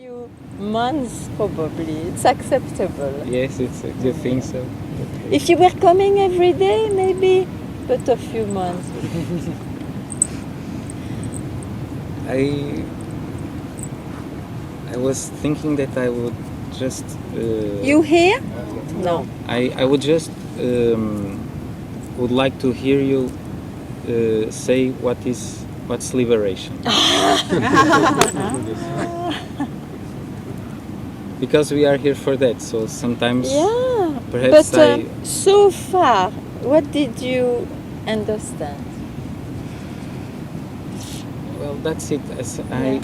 few months probably. It's acceptable. Yes, it's a good thing. So okay. If you were coming every day, maybe, but a few months. I was thinking that I would just. You here? No. I would just would like to hear you say what's liberation. Because we are here for that, so sometimes perhaps but so far, what did you understand? Well, that's it.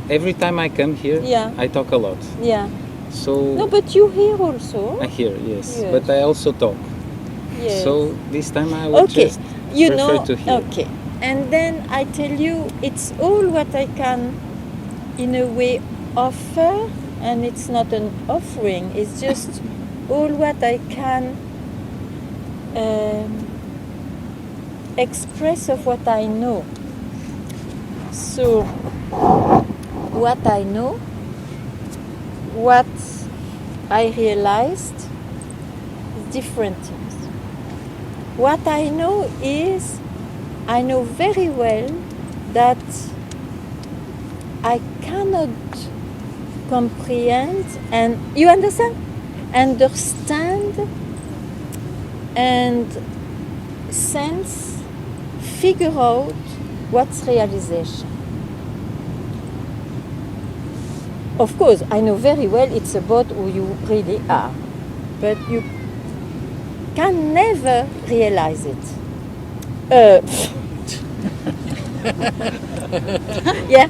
Every time I come here, I talk a lot. Yeah. So no, but you hear also. I hear, yes, but I also talk. Yes. So this time I would just prefer to hear. Okay. And then I tell you, it's all what I can, in a way, offer, and it's not an offering. It's just all what I can express of what I know. So, what I know, what I realized, is different things. What I know is, I know very well that I cannot comprehend and, you understand? Understand and sense, figure out what's realization. Of course, I know very well it's about who you really are, but you can never realize it. Yeah,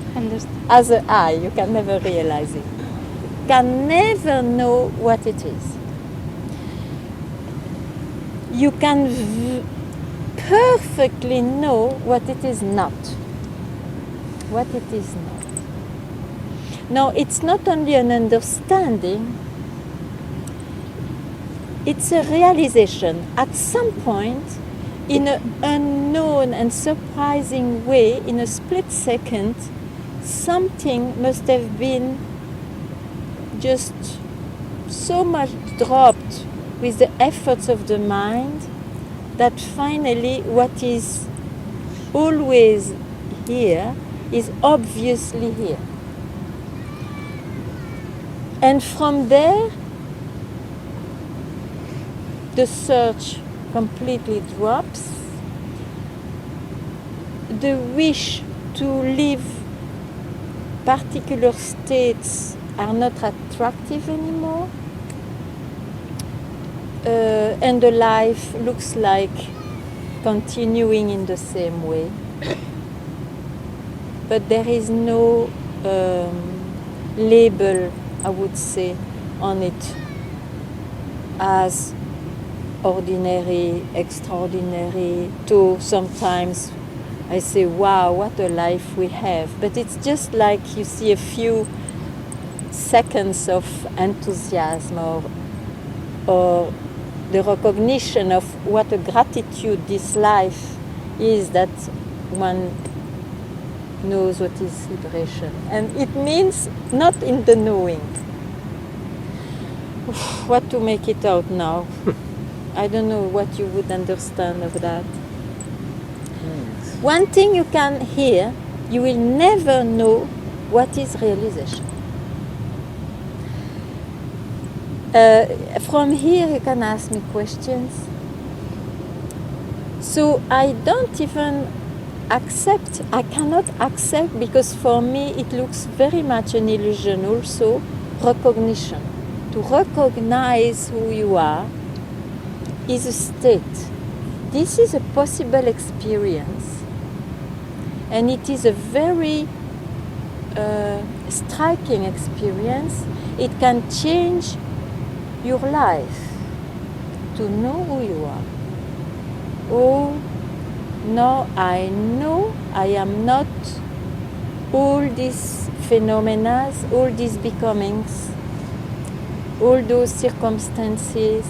as an eye, you can never realize it. Can never know what it is. You can perfectly know what it is not. What it is not. Now, it's not only an understanding, it's a realization. At some point, in an unknown and surprising way, in a split second, something must have been just so much dropped with the efforts of the mind that finally what is always here is obviously here. And from there, the search completely drops. The wish to live particular states are not attractive anymore. And the life looks like continuing in the same way. But there is no label, I would say, on it as ordinary, extraordinary, to sometimes I say, wow, what a life we have. But it's just like you see a few seconds of enthusiasm or the recognition of what a gratitude this life is, that one knows what is liberation. And it means not in the knowing. What to make it out now? I don't know what you would understand of that. One thing you can hear, you will never know what is realization. From here you can ask me questions. So I don't even accept, I cannot accept, because for me it looks very much an illusion also, recognition. To recognize who you are is a state. This is a possible experience, and it is a very striking experience. It can change your life to know who you are. Oh, no, I know I am not all these phenomena, all these becomings, all those circumstances.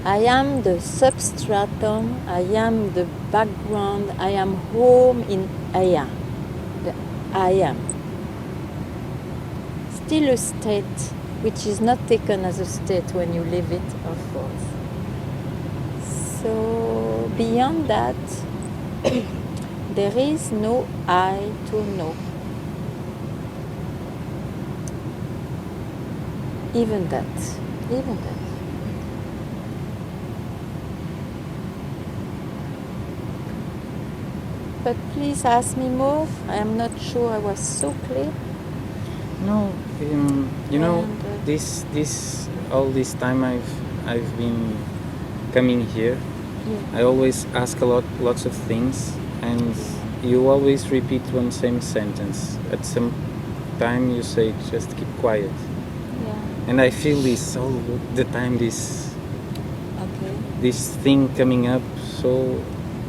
I am the substratum, I am the background, I am home in I am. The I am. still a state which is not taken as a state when you live it, of course. So beyond that, there is no I to know. Even that. But please ask me more. I am not sure I was so clear. No, you know, this all this time I've been coming here. Yeah. I always ask lots of things, and you always repeat one same sentence. At some time you say just keep quiet. Yeah. And I feel this all the time. This thing coming up. So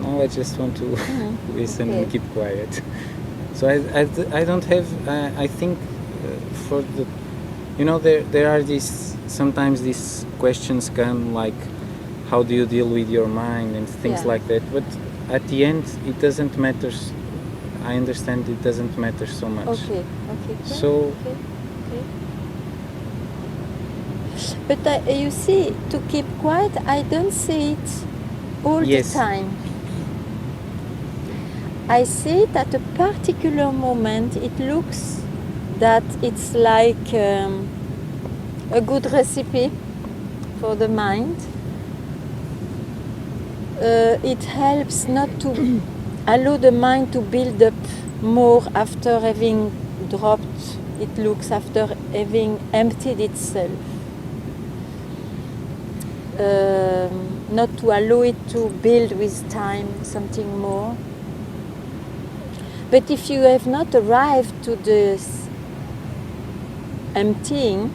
now I just want to listen and keep quiet. So I don't have. I think. For the, you know, there are sometimes these questions come like, how do you deal with your mind and things like that. But at the end, it doesn't matter. I understand it doesn't matter so much. Okay. So. Okay. But you see, to keep quiet, I don't say it all the time. I say it at a particular moment. It looks that it's like a good recipe for the mind. It helps not to allow the mind to build up more after having dropped, it looks, after having emptied itself. Not to allow it to build with time something more. But if you have not arrived to this emptying,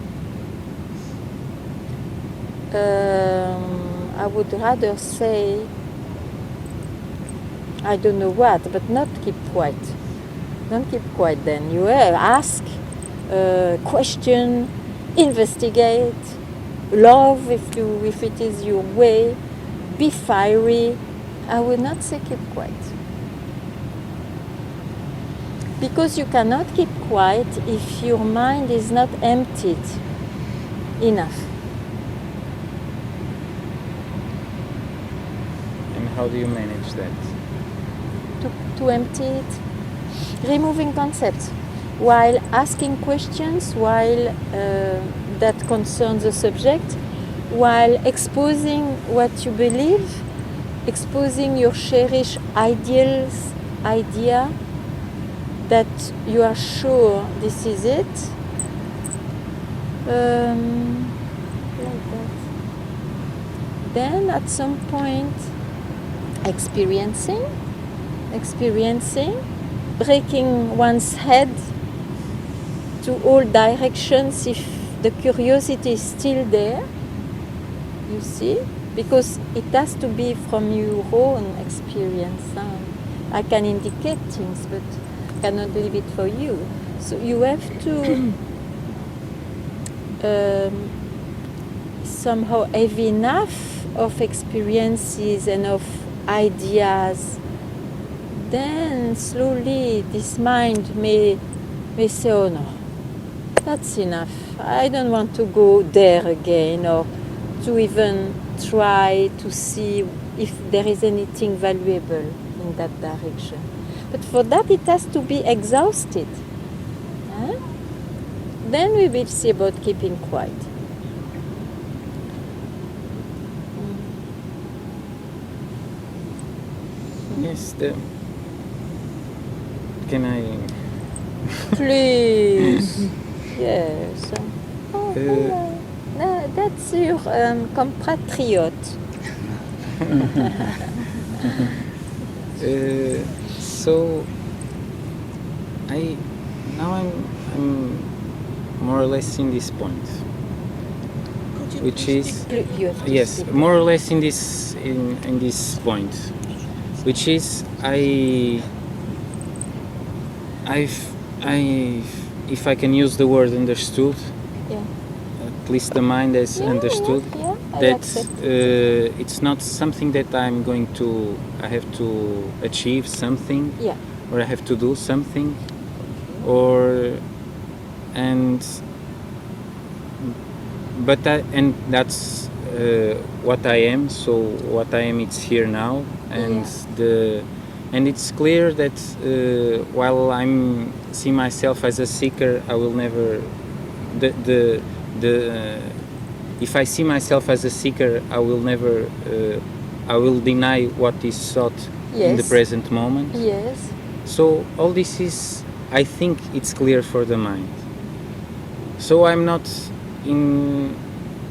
I would rather say, I don't know what, but not keep quiet. Don't keep quiet then. You ask, question, investigate, love if it is your way, be fiery. I would not say keep quiet. Because you cannot keep quiet if your mind is not emptied enough. And how do you manage that? To empty it, removing concepts, while asking questions, while that concerns the subject, while exposing what you believe, exposing your cherished idea, that you are sure this is it, like that. Then at some point experiencing, breaking one's head to all directions if the curiosity is still there, you see, because it has to be from your own experience. I can indicate things, but cannot leave it for you. So you have to somehow have enough of experiences and of ideas. Then slowly this mind may say, oh no, that's enough. I don't want to go there again, or to even try to see if there is anything valuable in that direction. But for that it has to be exhausted. Then we will see about keeping quiet. Yes, can I... Please. Yes. No, that's your compatriot. So I'm more or less in this point, which is more or less in this point, which is if I can use the word understood, at least the mind has understood that it's not something that I have to achieve something, or I have to do something, and and that's what I am. So what I am, it's here now, and and it's clear that while I'm see myself as a seeker, I will never if I see myself as a seeker, I will never I will deny what is sought in the present moment. Yes. So all this is, I think it's clear for the mind. So I'm not in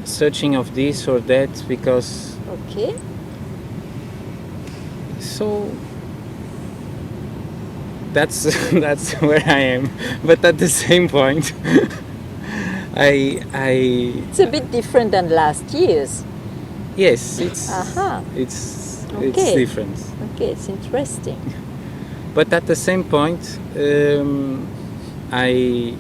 searching of this or that because. Okay. So that's that's where I am. But at the same point, It's a bit different than last year's. Yes, it's Okay. different. Okay, it's interesting. But at the same point, I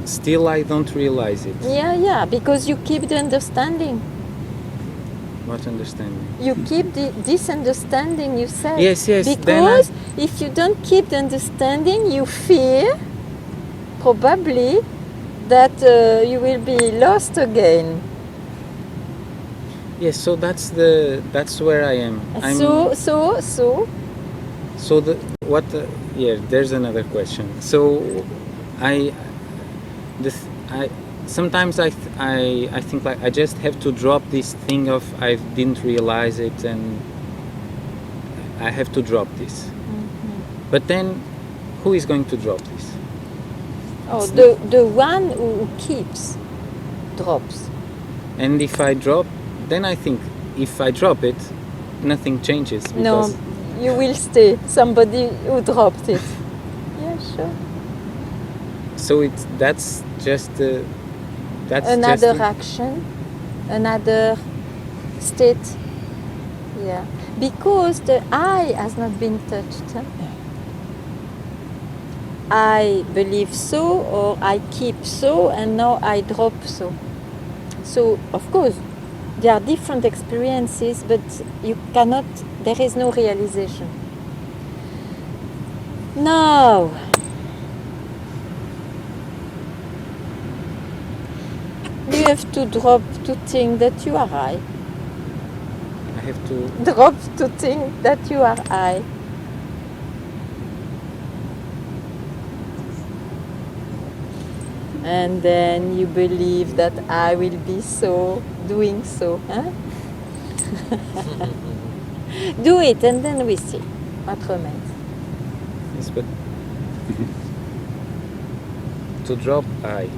still I don't realize it. Yeah, because you keep the understanding. What understanding? You keep this understanding, you said. Yes. Because if you don't keep the understanding, you fear probably that you will be lost again. Yes, so that's where I am. So there's another question. So sometimes I think like I just have to drop this thing of I didn't realize it and I have to drop this. Mm-hmm. But then who is going to drop this? Oh, the one who keeps drops. And if I drop, then I think if I drop it, nothing changes. No, you will stay. Somebody who dropped it. Yeah, sure. So that's just another action, another state. Yeah, because the I has not been touched. I believe so, or I keep so, and now I drop so. So, of course, there are different experiences, but you cannot, there is no realization. Now, you have to drop to think that you are I. I have to drop to think that you are I. And then you believe that I will be so, doing so. Huh? Do it and then we see what remains. Yes, but to drop I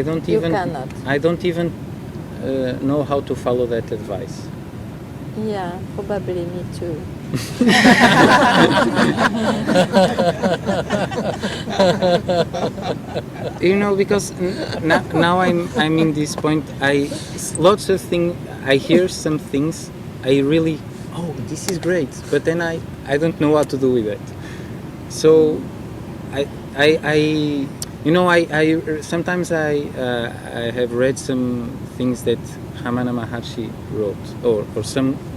don't even. You cannot. I don't even know how to follow that advice. Yeah, probably me too. You know, because now I'm in this point. Lots of things. I hear some things. I really, this is great, but then I don't know what to do with it. So I sometimes I have read some things that Ramana Maharshi wrote, or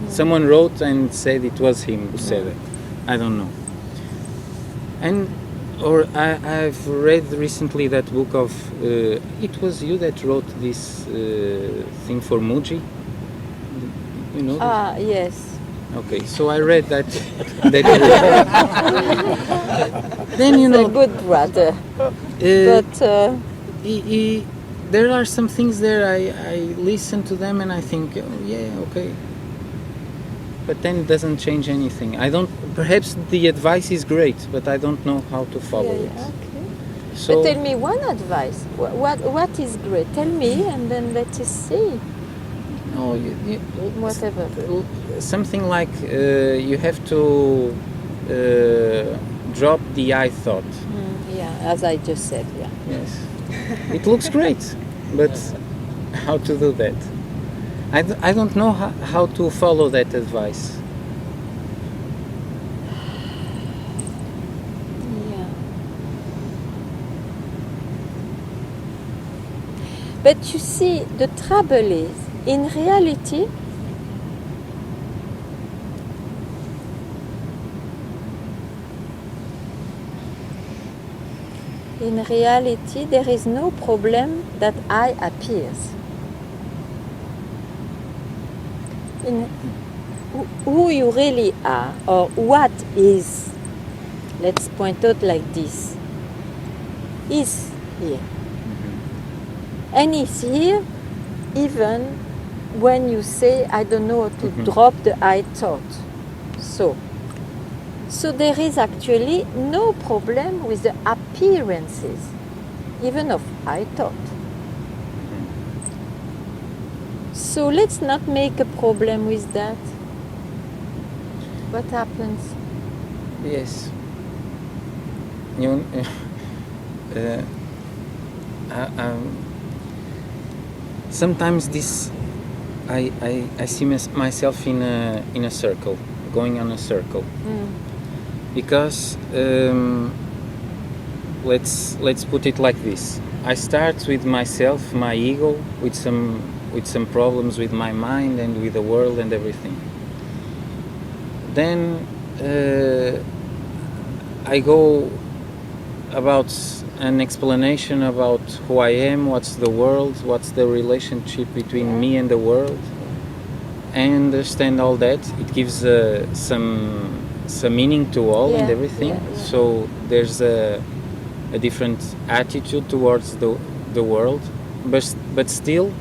someone wrote and said it was him who said it. I don't know. I've read recently that book of it was you that wrote this thing for Muji. You know? Yes. Okay, so I read that. Then you know. A good brother. But there are some things there. I listen to them and I think, okay. But then it doesn't change anything. I don't. Perhaps the advice is great, but I don't know how to follow it. Okay. So, but tell me one advice. What is great? Tell me, and then let us see. No, whatever. Something like you have to drop the I thought. As I just said. Yeah. Yes. It looks great, but how to do that? I don't know how to follow that advice. Yeah. But you see, the trouble is, in reality, In reality, there is no problem that I appears. In who you really are, or what is, let's point out like this, is here. And it's here even when you say, I don't know how to drop the I thought. So there is actually no problem with the appearances, even of I thought. So let's not make a problem with that. What happens? Yes. You, sometimes this, I see myself in a circle, going on a circle, because let's put it like this. I start with myself, my ego, with some problems with my mind and with the world and everything. Then I go about an explanation about who I am, what's the world, what's the relationship between me and the world. I understand all that. It gives some meaning to all and everything. So there's a different attitude towards the world, but still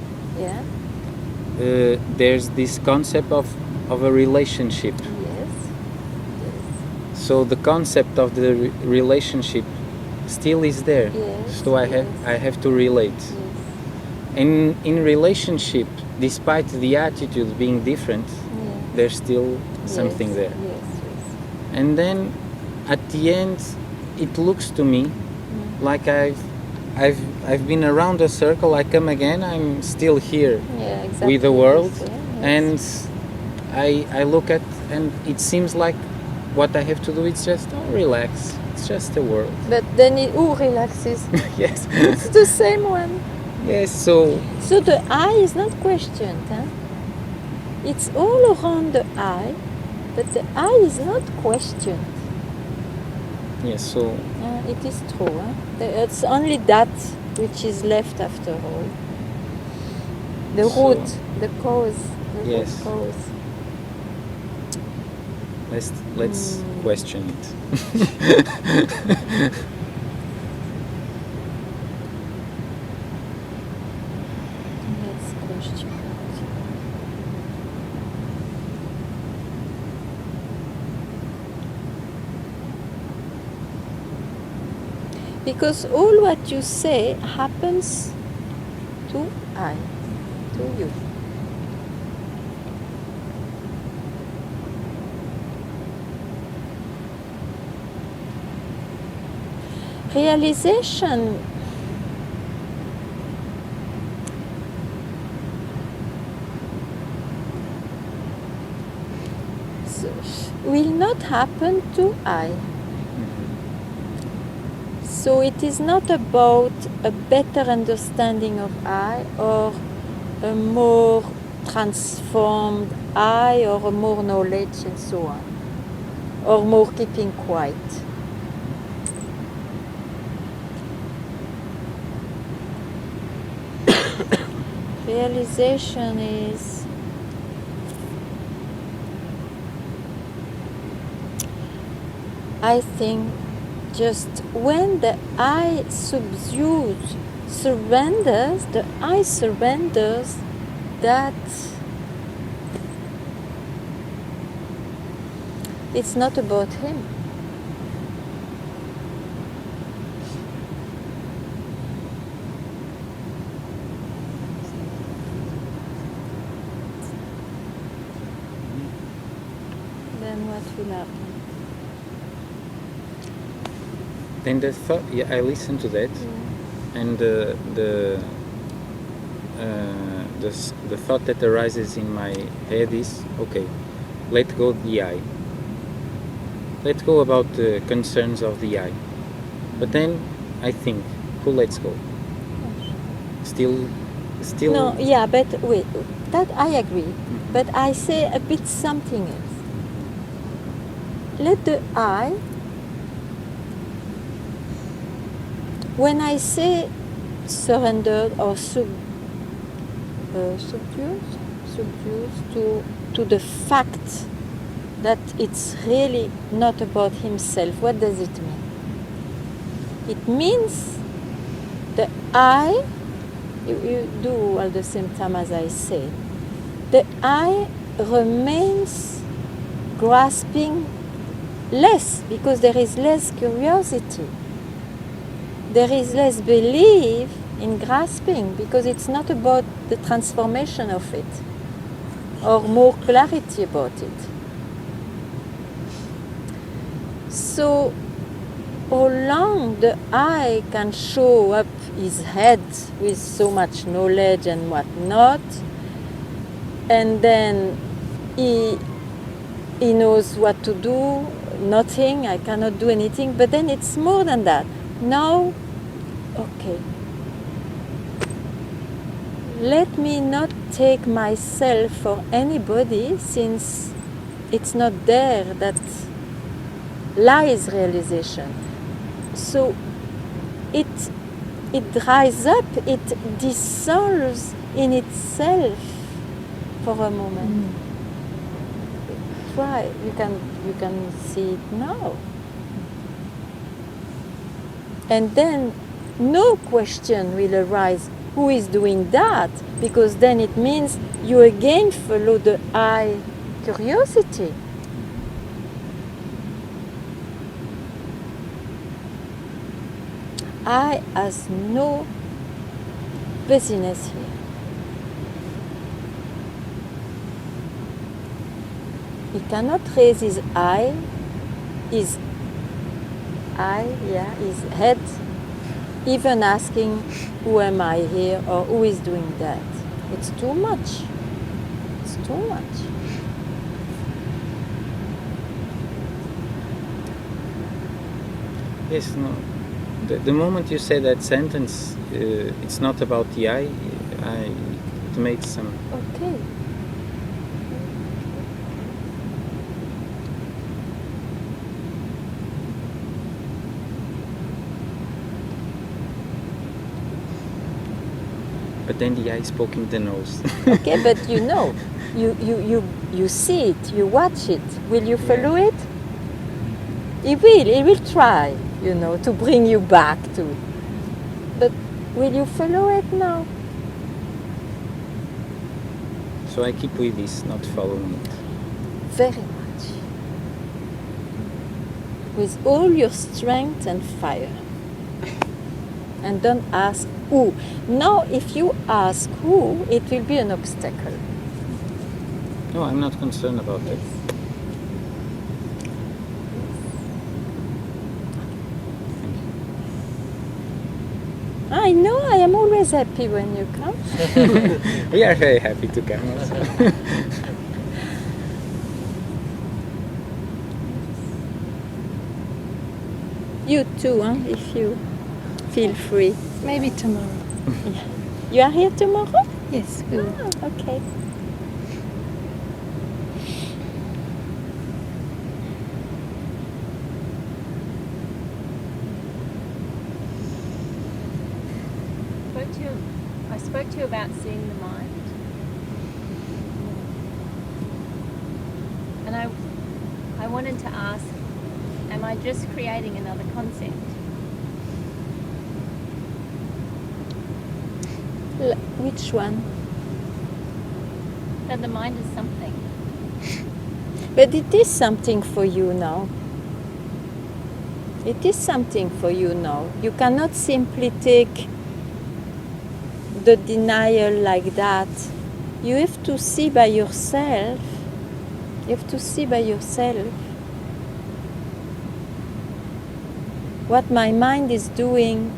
there's this concept of a relationship. So the concept of the relationship still is there. So I have to relate. And in relationship, despite the attitude being different, there's still something there. And then at the end, it looks to me like I've been around a circle. I come again. I'm still here with the world, and I look at, and it seems like what I have to do is just relax. It's just the world. But then who relaxes? Yes. It's the same one. Yes. So the I is not questioned. Huh? It's all around the I, but the I is not questioned. Yes. So it is true. Huh? It's only that which is left after all. The root, the cause. The root cause. Let's question it. Let's question it. Because all what you say happens to I, to you. Realization will not happen to I. So it is not about a better understanding of I or a more transformed I or a more knowledge and so on, or more keeping quiet. Realization is I think just when the I surrenders, the I surrenders that it's not about him. Then what will happen? Then the thought, I listen to that, and the thought that arises in my head is, okay, let go the I. Let go about the concerns of the I. But then I think, who lets go? Still. No, but wait, that I agree. But I say a bit something else. Let the I when I say surrendered or subdued to the fact that it's really not about himself, what does it mean? It means the I, you do at the same time as I say, the I remains grasping less because there is less curiosity. There is less belief in grasping because it's not about the transformation of it or more clarity about it. So how long the I can show up his head with so much knowledge and whatnot, and then he knows what to do, nothing, I cannot do anything, but then it's more than that. Now, okay, let me not take myself for anybody, since it's not there that lies realization. So it dries up, it dissolves in itself for a moment. Try, you can see it now. And then no question will arise who is doing that, because then it means you again follow the I curiosity. I has no business here. He cannot raise his his head, even asking who am I here or who is doing that. It's too much. It's too much. Yes, no. The moment you say that sentence, it's not about the I, it makes some... Okay. But then the I is poking the nose. Okay, but you know, you see it, you watch it. Will you follow it? He will try, to bring you back to it. But will you follow it now? So I keep with this, not following it. Very much. With all your strength and fire. And don't ask who. Now, if you ask who, it will be an obstacle. No, I'm not concerned about that. I know, I am always happy when you come. We are very happy to come also. You too, if you feel free. Maybe tomorrow. You are here tomorrow? Yes, we will. Oh, okay. I spoke to you about seeing the mind. And I wanted to ask, am I just creating another concept? Which one? That the mind is something. But it is something for you now. It is something for you now. You cannot simply take the denial like that. You have to see by yourself. You have to see by yourself what my mind is doing.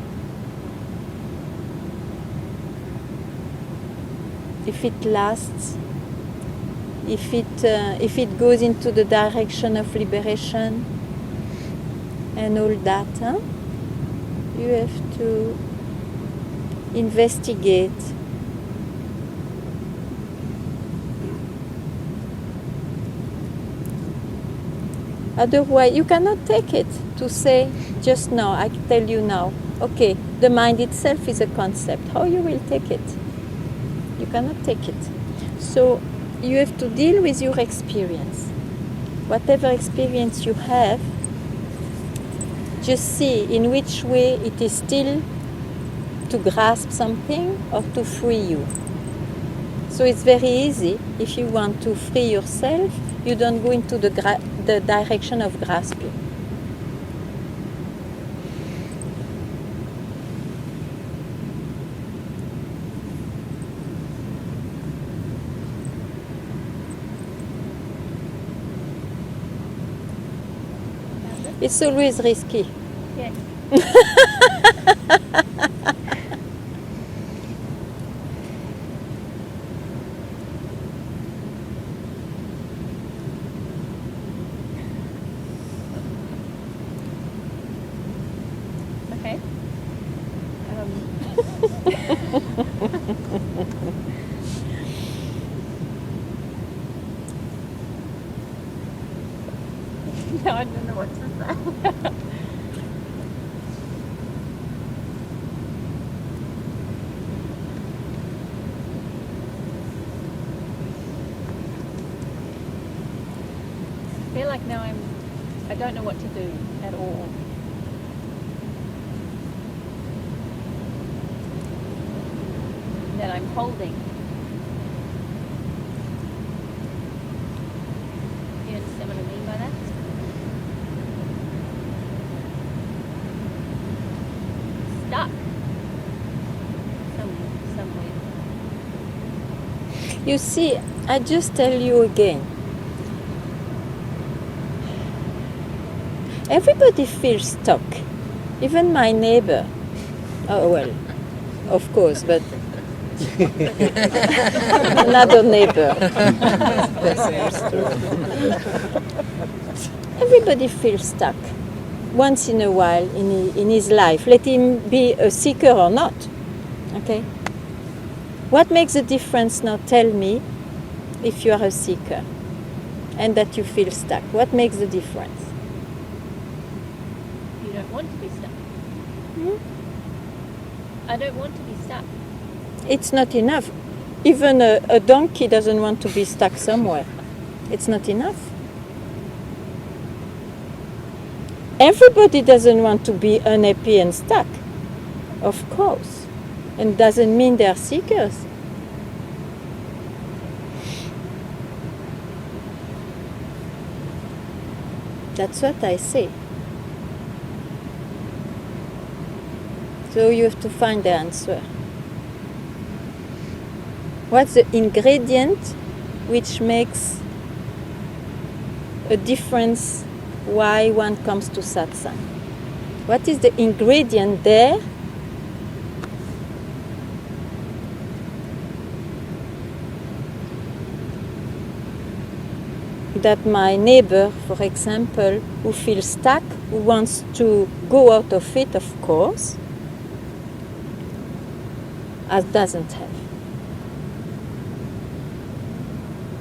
If it lasts, if it goes into the direction of liberation and all that, you have to investigate. Otherwise, you cannot take it to say just now, I tell you now, okay, The mind itself is a concept. How you will take it? You cannot take it. So you have to deal with your experience. Whatever experience you have, just see in which way it is still to grasp something or to free you. So it's very easy. If you want to free yourself, you don't go into the direction of grasping. It's always risky. Yes. Okay. No, I don't know what to say. I feel like now I don't know what to do at all. That I'm holding. You understand what I mean by that? Stuck. Somewhere. You see, I just tell you again. Everybody feels stuck. Even my neighbor. Oh, well, of course, but another neighbor. Everybody feels stuck once in a while in his life. Let him be a seeker or not. Okay? What makes the difference now? Tell me if you are a seeker and that you feel stuck. What makes the difference? You don't want to be stuck. Hmm? I don't want to be stuck. It's not enough. Even a donkey doesn't want to be stuck somewhere. It's not enough. Everybody doesn't want to be unhappy and stuck, of course. And doesn't mean they're seekers. That's what I say. So you have to find the answer. What's the ingredient which makes a difference why one comes to Satsang? What is the ingredient there that my neighbor, for example, who feels stuck, who wants to go out of it, of course, doesn't have?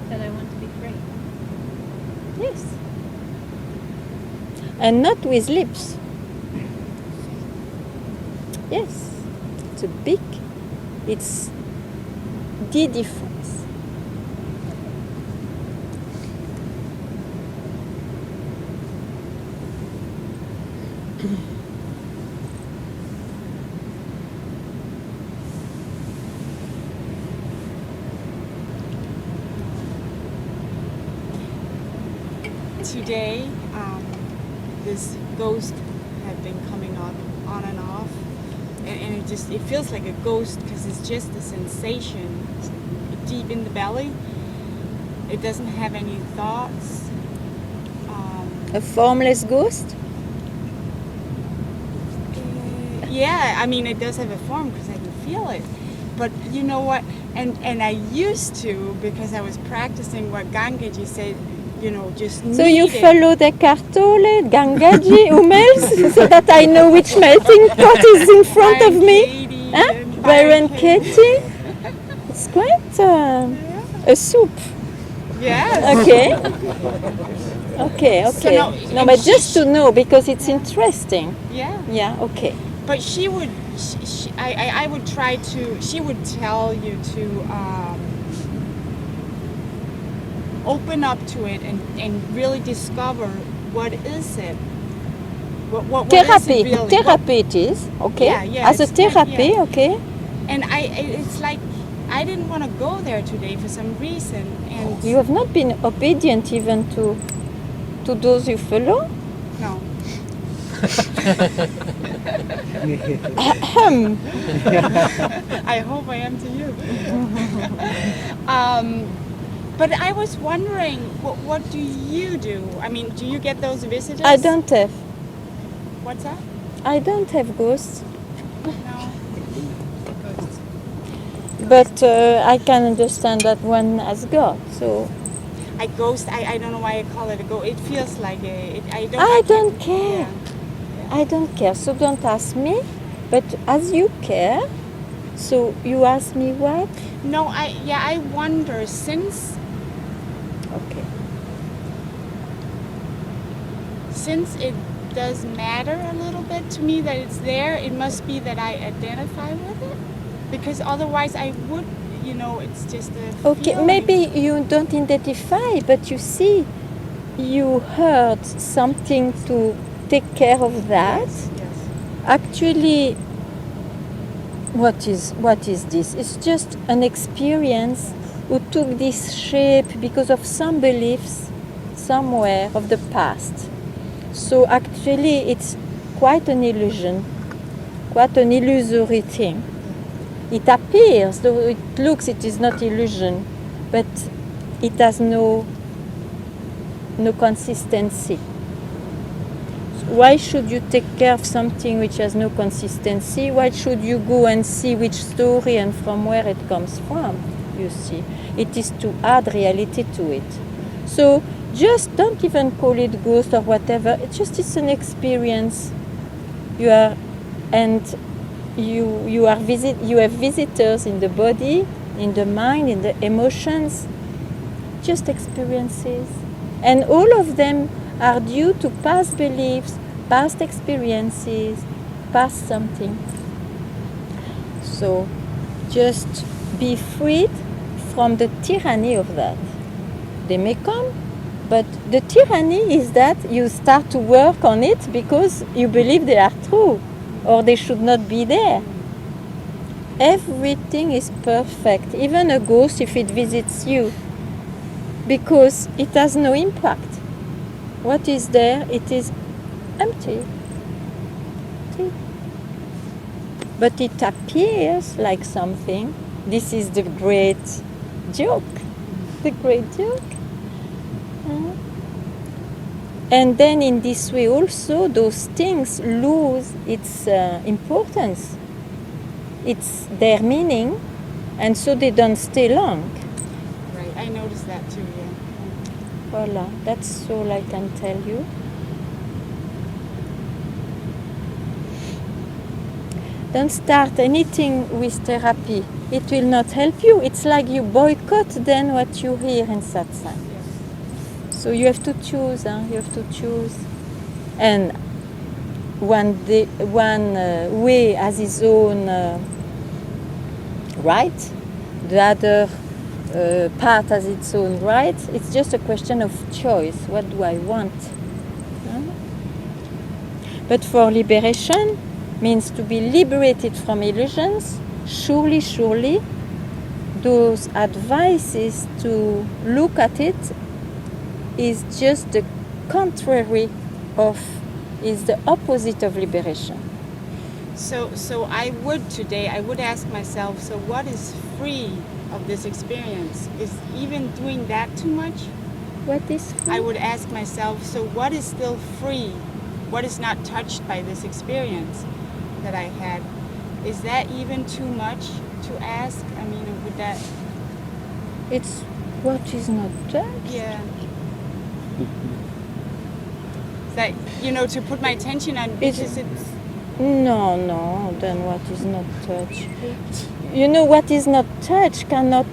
That I want to be free. Yes. And not with lips. Yes. It's the difference. Today, this ghost had been coming up on and off, and it feels like a ghost because it's just a sensation deep in the belly. It doesn't have any thoughts. A formless ghost? Yeah, I mean, it does have a form because I can feel it. But you know what? And I used to, because I was practicing what Gangaji said, you know, just So you needed. follow the Cartole, Gangaji, whom else? So that I know which melting pot is in front of me? Katie Huh? and Byron Katie. Katie? It's quite a soup. Yes. Okay. Okay. So no, No, but just to know, because it's interesting. Yeah. Yeah, okay. But she would I would try to. She would tell you to open up to it and really discover what is it. What is Therapy. it really? Therapy it is, okay? Yeah, yeah, As a it's kind- therapy, yeah. okay? And it's like I didn't want to go there today for some reason, and You have not been obedient even to those you follow? no. Ahem. I hope I am to you. But I was wondering, what do you do? I mean, do you get those visitors? I don't have. What's that? I don't have ghosts. No. But I can understand that one has got. So I ghost. I don't know why I call it a ghost. It feels like I don't. I can't- don't care. Yeah. I don't care. So don't ask me. But as you care, so you ask me what? No, I wonder since Okay. it does matter a little bit to me that it's there, it must be that I identify with it, because otherwise I would, it's just a Okay, feeling. maybe you don't identify, but you see, you heard something to take care of that. Yes. Actually, what is this? It's just an experience who took this shape because of some beliefs somewhere of the past. So actually, it's quite an illusion, quite an illusory thing. It appears, though it looks, it is not illusion, but it has no consistency. Why should you take care of something which has no consistency? Why should you go and see which story and from where it comes from? You see, it is to add reality to it. So just don't even call it ghost or whatever. It's an experience. You have visitors in the body, in the mind, in the emotions. Just experiences, and all of them are due to past beliefs, past experiences, past something. So just be freed from the tyranny of that. They may come, but the tyranny is that you start to work on it because you believe they are true or they should not be there. Everything is perfect, even a ghost if it visits you, because it has no impact. What is there? It is empty. But it appears like something. This is the great joke. The great joke. And then in this way also, those things lose its importance. It's their meaning, and so they don't stay long. Right, I noticed that too, yeah. Voila, that's all I can tell you. Don't start anything with therapy. It will not help you. It's like you boycott then what you hear in Satsang. So you have to choose. You have to choose. And one way has its own right. The other path has its own right. It's just a question of choice. What do I want? But for liberation means to be liberated from illusions. Surely, those advices to look at it is just the contrary of, is the opposite of liberation. So I would ask myself, so what is free of this experience? Is even doing that too much? What is free? I would ask myself, so what is still free? What is not touched by this experience that I had? Is that even too much to ask? I mean, would that... It's what is not touched. Yeah. That, to put my attention on, because it's... No, then what is not touched? What is not touched cannot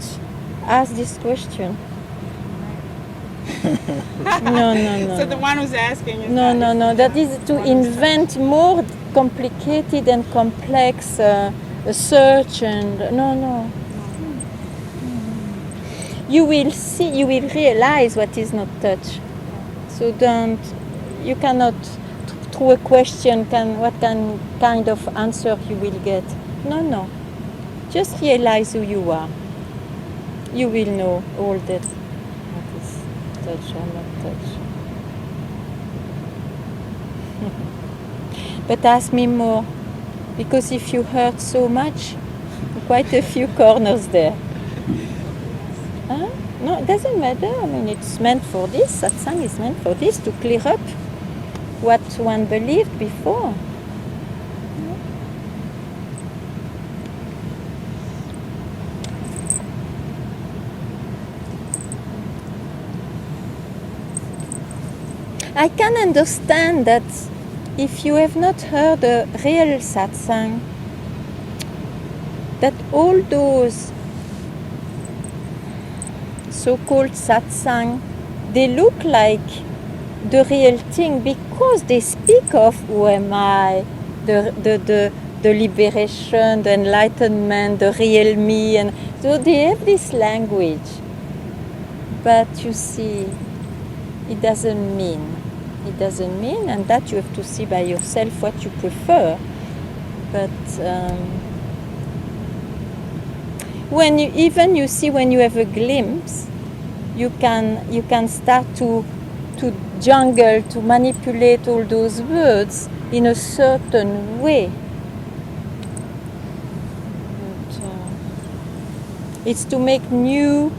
ask this question. No. So the one who's asking is No. That is to invent more complicated and complex search and no. You will see, you will realize what is not touch. So you cannot, through a question, what kind of answer you will get. No. Just realize who you are. You will know all that. What is touch or not touch. But ask me more, because if you hurt so much, quite a few corners there. Huh? No, it doesn't matter. I mean, it's meant for this. Satsang is meant for this, to clear up what one believed before. I can understand that if you have not heard a real satsang, that all those so-called satsang, they look like the real thing because they speak of who am I, the liberation, the enlightenment, the real me, and so they have this language. But you see, it doesn't mean, and that you have to see by yourself what you prefer. But when you see when you have a glimpse, you can start to jungle, to manipulate all those words in a certain way. But, it's to make new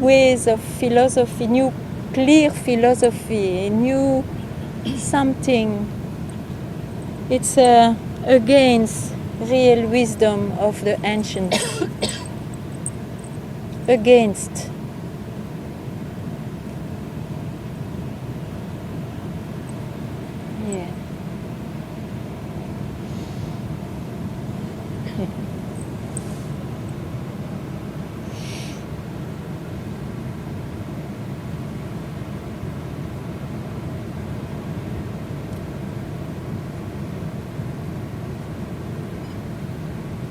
ways of philosophy, new clear philosophy, new something. It's against real wisdom of the ancients. Against. Yeah.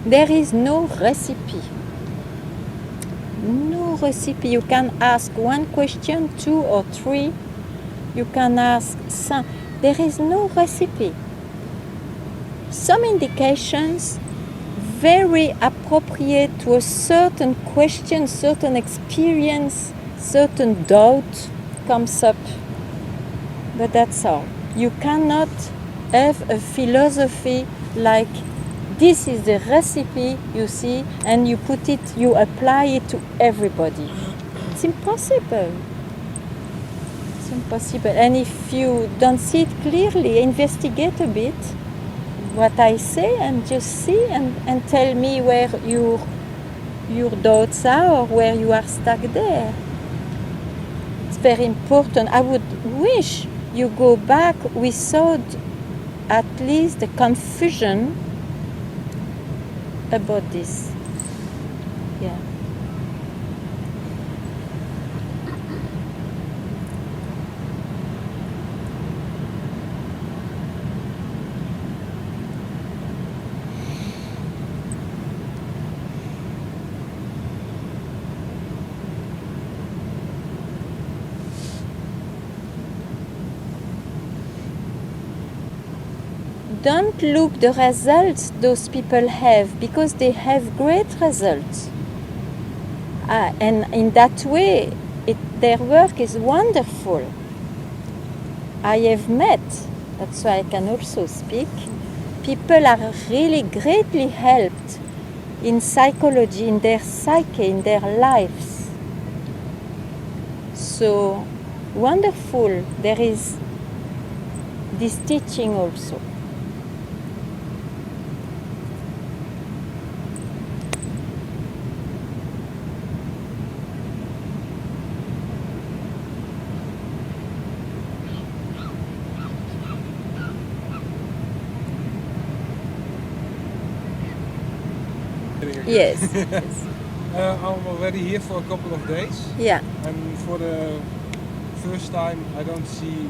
There is no recipe. No recipe. You can ask one question, 2 or 3. You can ask some. There is no recipe. Some indications very appropriate to a certain question, certain experience, certain doubt comes up. But that's all. You cannot have a philosophy like this is the recipe, you see, and you apply it to everybody. It's impossible. It's impossible. And if you don't see it clearly, investigate a bit what I say and just see and tell me where your doubts are or where you are stuck there. It's very important. I would wish you go back without at least the confusion about this. Yeah. Don't look the results those people have, because they have great results. And in that way, their work is wonderful. I have met, that's why I can also speak, people are really greatly helped in psychology, in their psyche, in their lives. So wonderful, there is this teaching also. Yes. I'm already here for a couple of days. Yeah. And for the first time, I don't see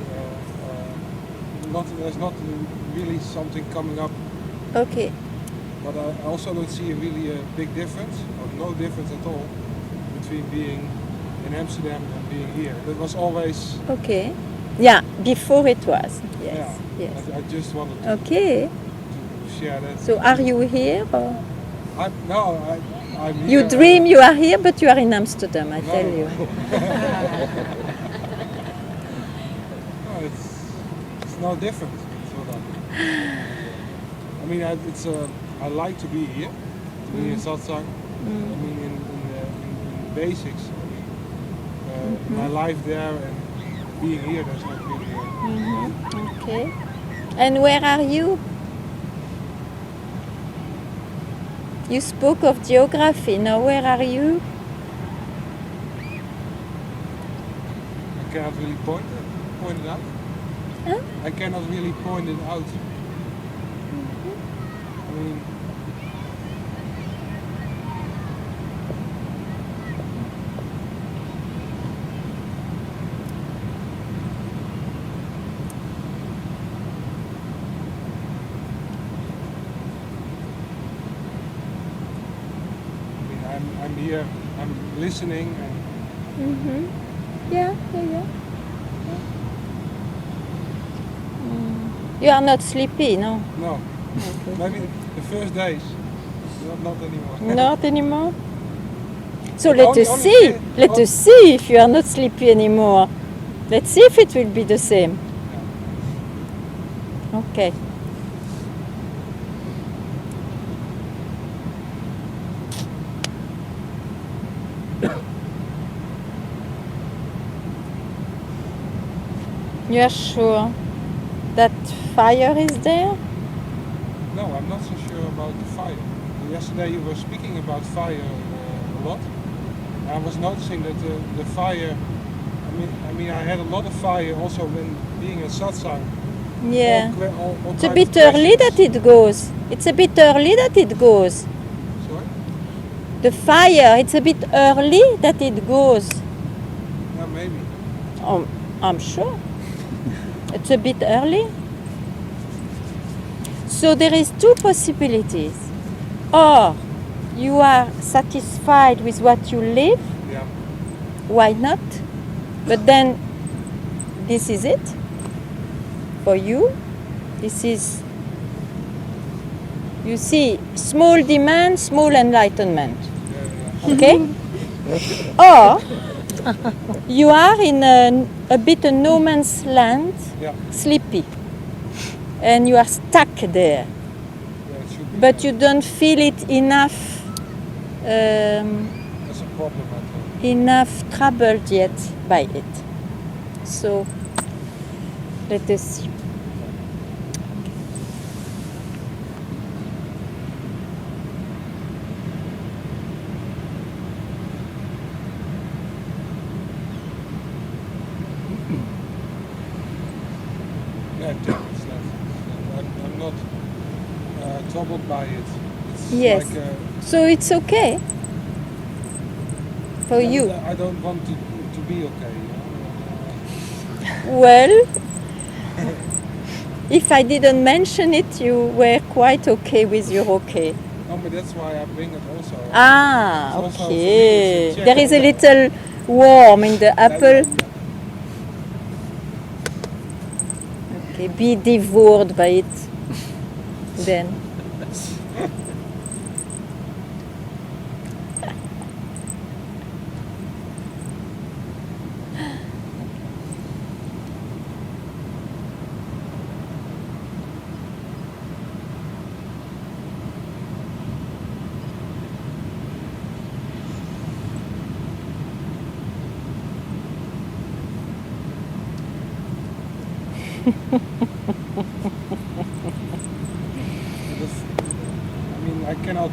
there's not really something coming up. Okay. But I also don't see really a big difference, or no difference at all, between being in Amsterdam and being here. That was always. Okay. Yeah, before it was. Yes. Yeah. Yes. I just wanted to, Okay. to share that. So are you here or I'm here. you dream you are here but you are in Amsterdam, I No. tell you. No, it's no different. So that. I mean, I like to be here, to be in Satsang. I mean, in the basics. I mean, my life there and being here, there's not really. Okay. And where are you? You spoke of geography. Now where are you? I cannot really point it out. Huh? I cannot really point it out. I mean, I'm here, I'm listening, and Yeah. You are not sleepy, no? no, maybe the first days, not anymore. Not anymore? So Only- let us only see. say- Let us see if you are not sleepy anymore. Let's see if it will be the same. Okay. You are sure that fire is there? No, I'm not so sure about the fire. Yesterday you were speaking about fire a lot. I was noticing that the fire. I mean, I had a lot of fire also when being in Satsang. Yeah. All It's a kinds bit of early questions. that it goes. It's a bit early that it goes. Sorry? The fire, it's a bit early that it goes. Yeah, maybe. I'm sure. It's a bit early. So there is two possibilities. Or you are satisfied with what you live, Yeah. why not? But then this is it for you. This is, you see, small demand, small enlightenment. Yeah. Okay? Or you are in a bit of no man's land, Yeah. sleepy, and you are stuck there, Yeah, it should be. but you don't feel it enough, That's a problem, I think. enough troubled yet by it. So let us see. Yeah, it's not. I'm not troubled by it. It's Yes. like So it's okay for you. I don't want to be okay. You know? Well, if I didn't mention it, you were quite okay with your okay. No, but that's why I bring it also. Ah, It's also for me, okay. it's a check. There is a little warm in the apple. Okay, be devoured by it then. I mean, I cannot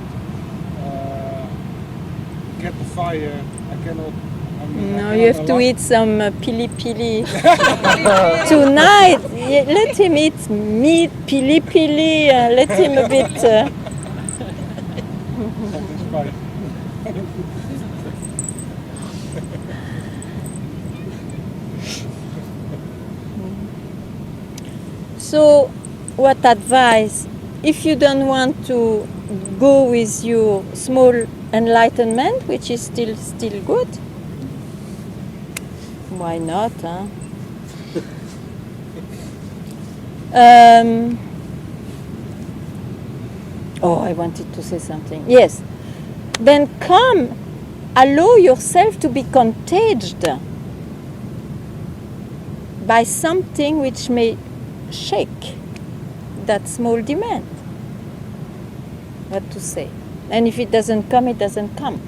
get the fire. I cannot. I mean, No, I you cannot have to allow- eat some pili pili tonight. Let him eat meat, pili pili. Let him a bit. something spicy. So, what advice? If you don't want to go with your small enlightenment, which is still good, why not? Huh? Oh, I wanted to say something. Yes. Then come, allow yourself to be contagious by something which may shake that small demand. What to say? And if it doesn't come, it doesn't come.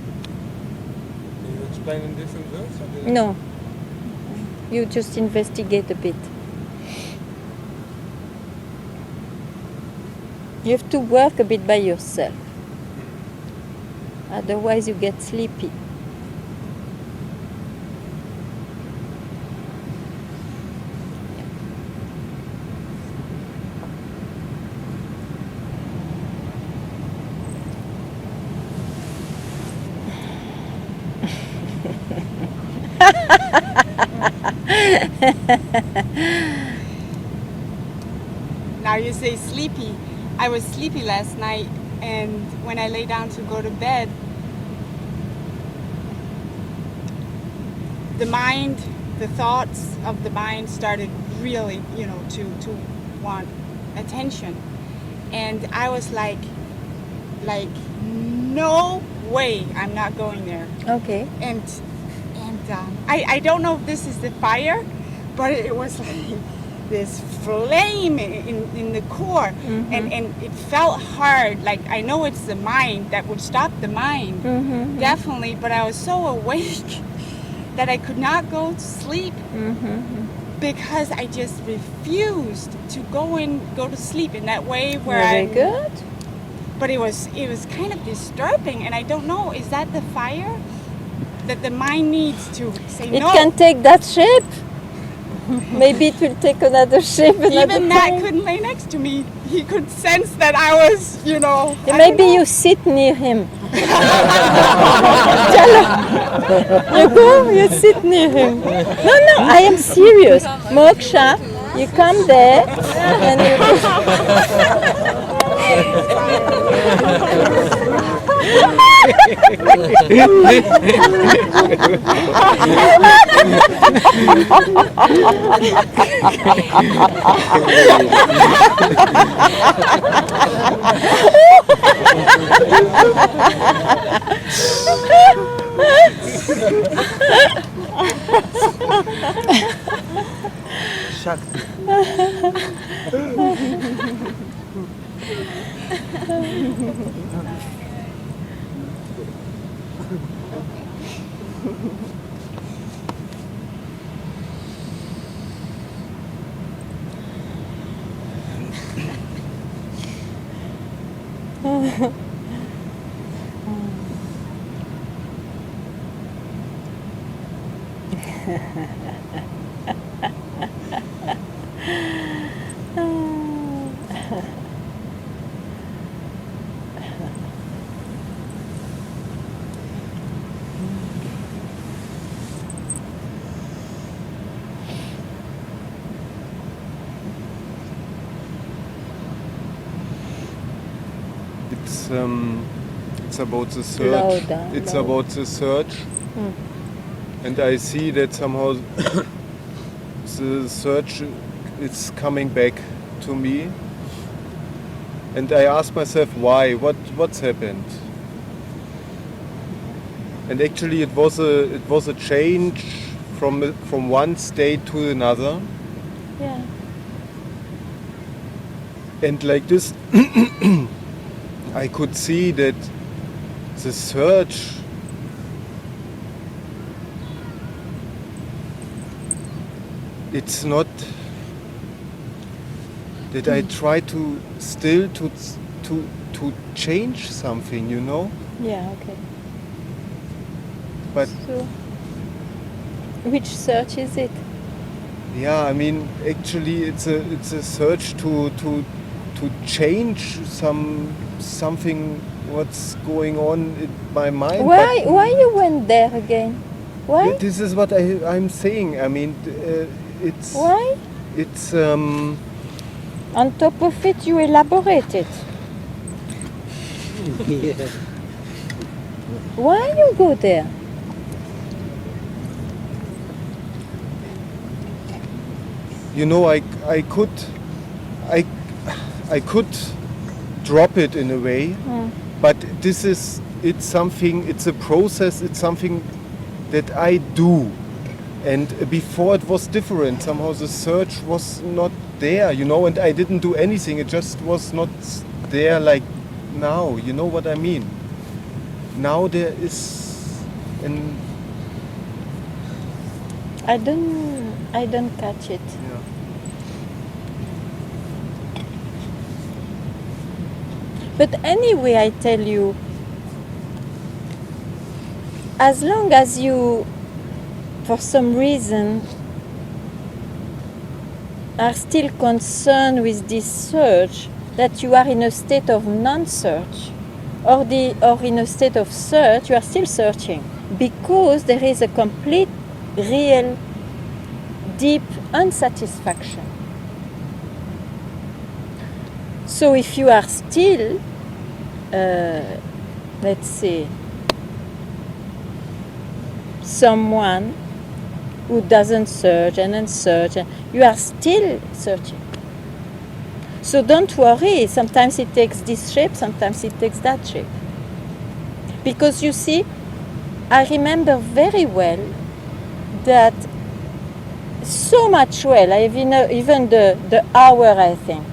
Can you explain in different words? Or did No. You just investigate a bit. You have to work a bit by yourself. Otherwise you get sleepy. Now you say sleepy. I was sleepy last night, and when I lay down to go to bed, the mind, the thoughts of the mind started really, to want attention. And I was like, no way, I'm not going there. Okay. And I don't know if this is the fire, but it was like this flame in the core, and it felt hard. Like, I know it's the mind that would stop the mind, definitely, but I was so awake that I could not go to sleep because I just refused to go to sleep in that way where Very good. But it was kind of disturbing, and I don't know, is that the fire that the mind needs to say It no? can take that shape. Maybe it will take another shape another Even that time. couldn't lay next to me. He could sense that I was, I don't Maybe know. you sit near him. You go, you sit near him. No, I am serious. Moksha, you come there and It's about the search. Louder, It's louder. about the search, and I see that somehow the search is coming back to me, and I ask myself why. What's happened? And actually, it was a change from one state to another, yeah. and like this. I could see that the search it's not that I try to still to change something, Yeah, okay. but So, which search is it? yeah, I mean actually it's a search to change something what's going on in my mind. Why you went there again? Why? This is what I'm saying. I mean, it's Why? it's On top of it, you elaborate it. Yeah. Why you go there? You know, I could drop it in a way, but it's something, it's a process, it's something that I do. And before it was different. Somehow the search was not there, you know, and I didn't do anything. It just was not there like now, you know what I mean? Now there is an... I don't catch it. Yeah. But anyway, I tell you, as long as you, for some reason, are still concerned with this search, that you are in a state of non-search, or in a state of search, you are still searching, because there is a complete, real, deep unsatisfaction. So if you are still, let's say, someone who doesn't search and then search, and you are still searching. So don't worry, sometimes it takes this shape, sometimes it takes that shape. Because you see, I remember very well that so much well, even the hour, I think,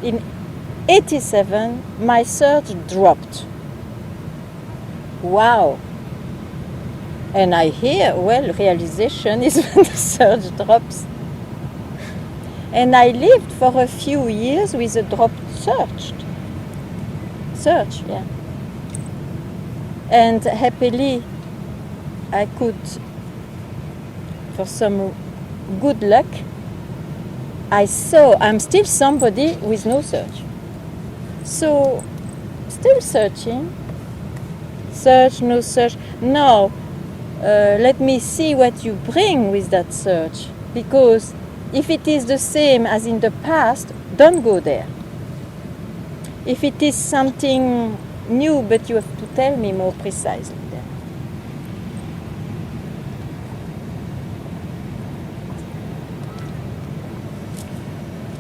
in 87, my search dropped. Wow. And I hear, well, realization is when the search drops. And I lived for a few years with a dropped search, yeah. And happily, I could, for some good luck, I saw I'm still somebody with no search. So, still searching. Search, no search. No, let me see what you bring with that search. Because if it is the same as in the past, don't go there. If it is something new, but you have to tell me more precisely then.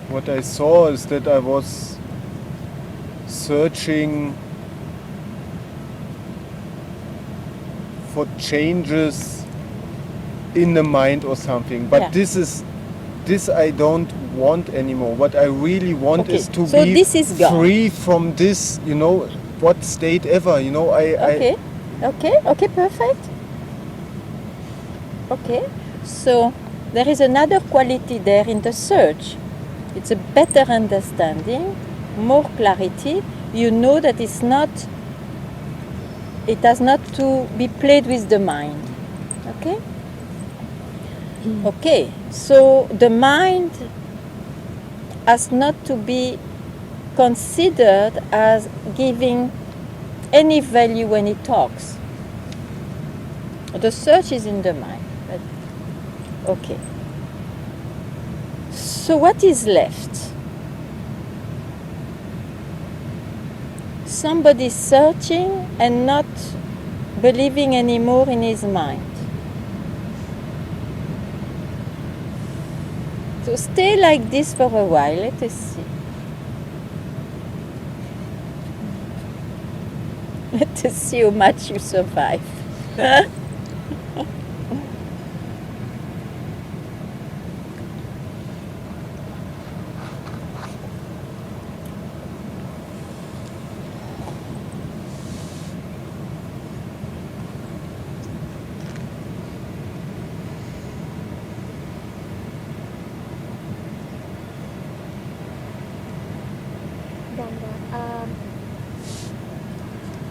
What I saw is that I was searching for changes in the mind or something. But Yeah. this I don't want anymore. What I really want Okay, is to so be this is gone. free from this, you know, what state ever, you know, Okay, perfect. Okay, so there is another quality there in the search. It's a better understanding, more clarity. You know that it has not to be played with the mind. Okay? Okay, so the mind has not to be considered as giving any value when it talks. The search is in the mind. But, okay. So what is left? Somebody searching and not believing anymore in his mind. So stay like this for a while. Let us see. Let us see how much you survive.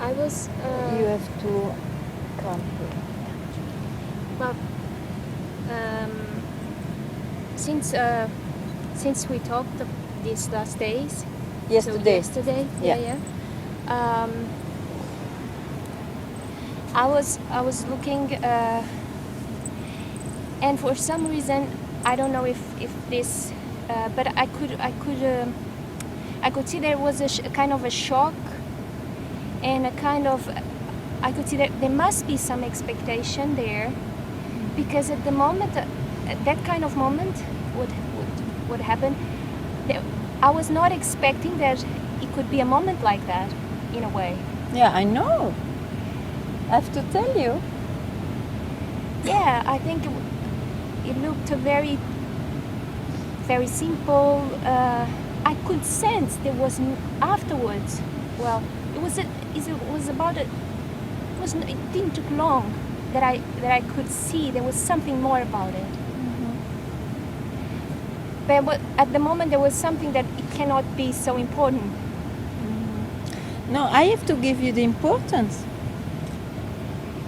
I was. You have to come here. Well, since we talked these last days. Yesterday. So yesterday. Yeah. Yeah. I was looking, and for some reason I don't know if this but I could see there was a kind of a shock, and a kind of, I could see that there must be some expectation there, because at the moment, that kind of moment would happen. I was not expecting that it could be a moment like that, in a way. Yeah, I know. I have to tell you. Yeah, I think it looked very, very simple. I could sense there was afterwards. Well, it was about it. It didn't take long that I could see there was something more about it. But at the moment there was something that it cannot be so important. No, I have to give you the importance.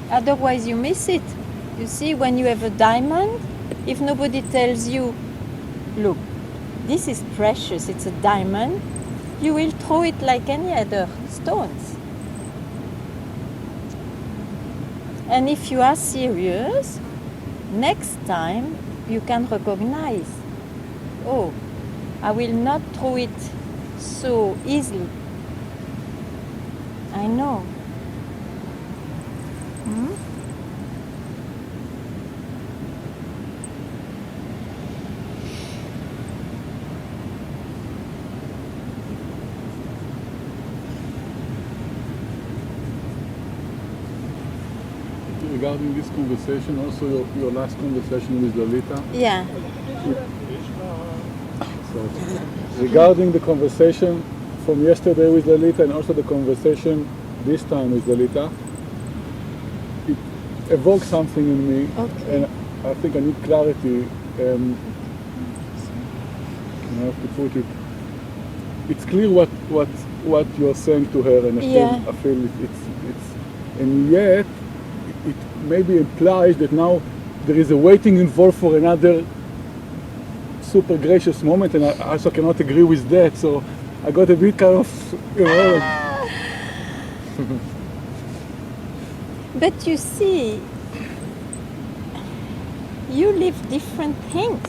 Otherwise you miss it. You see, when you have a diamond, if nobody tells you, look, this is precious, it's a diamond, you will throw it like any other stones. And if you are serious, next time you can recognize, oh, I will not throw it so easily. I know. Regarding this conversation, also your last conversation with Lolita. Yeah. So, regarding the conversation from yesterday with Lolita and also the conversation this time with Lolita, it evokes something in me, and I think I need clarity. I have to put it. It's clear what you're saying to her, and I feel it's and yet it maybe implies that now there is a waiting involved for another super gracious moment, and I also cannot agree with that. So I got a bit kind of, But you see, you live different things.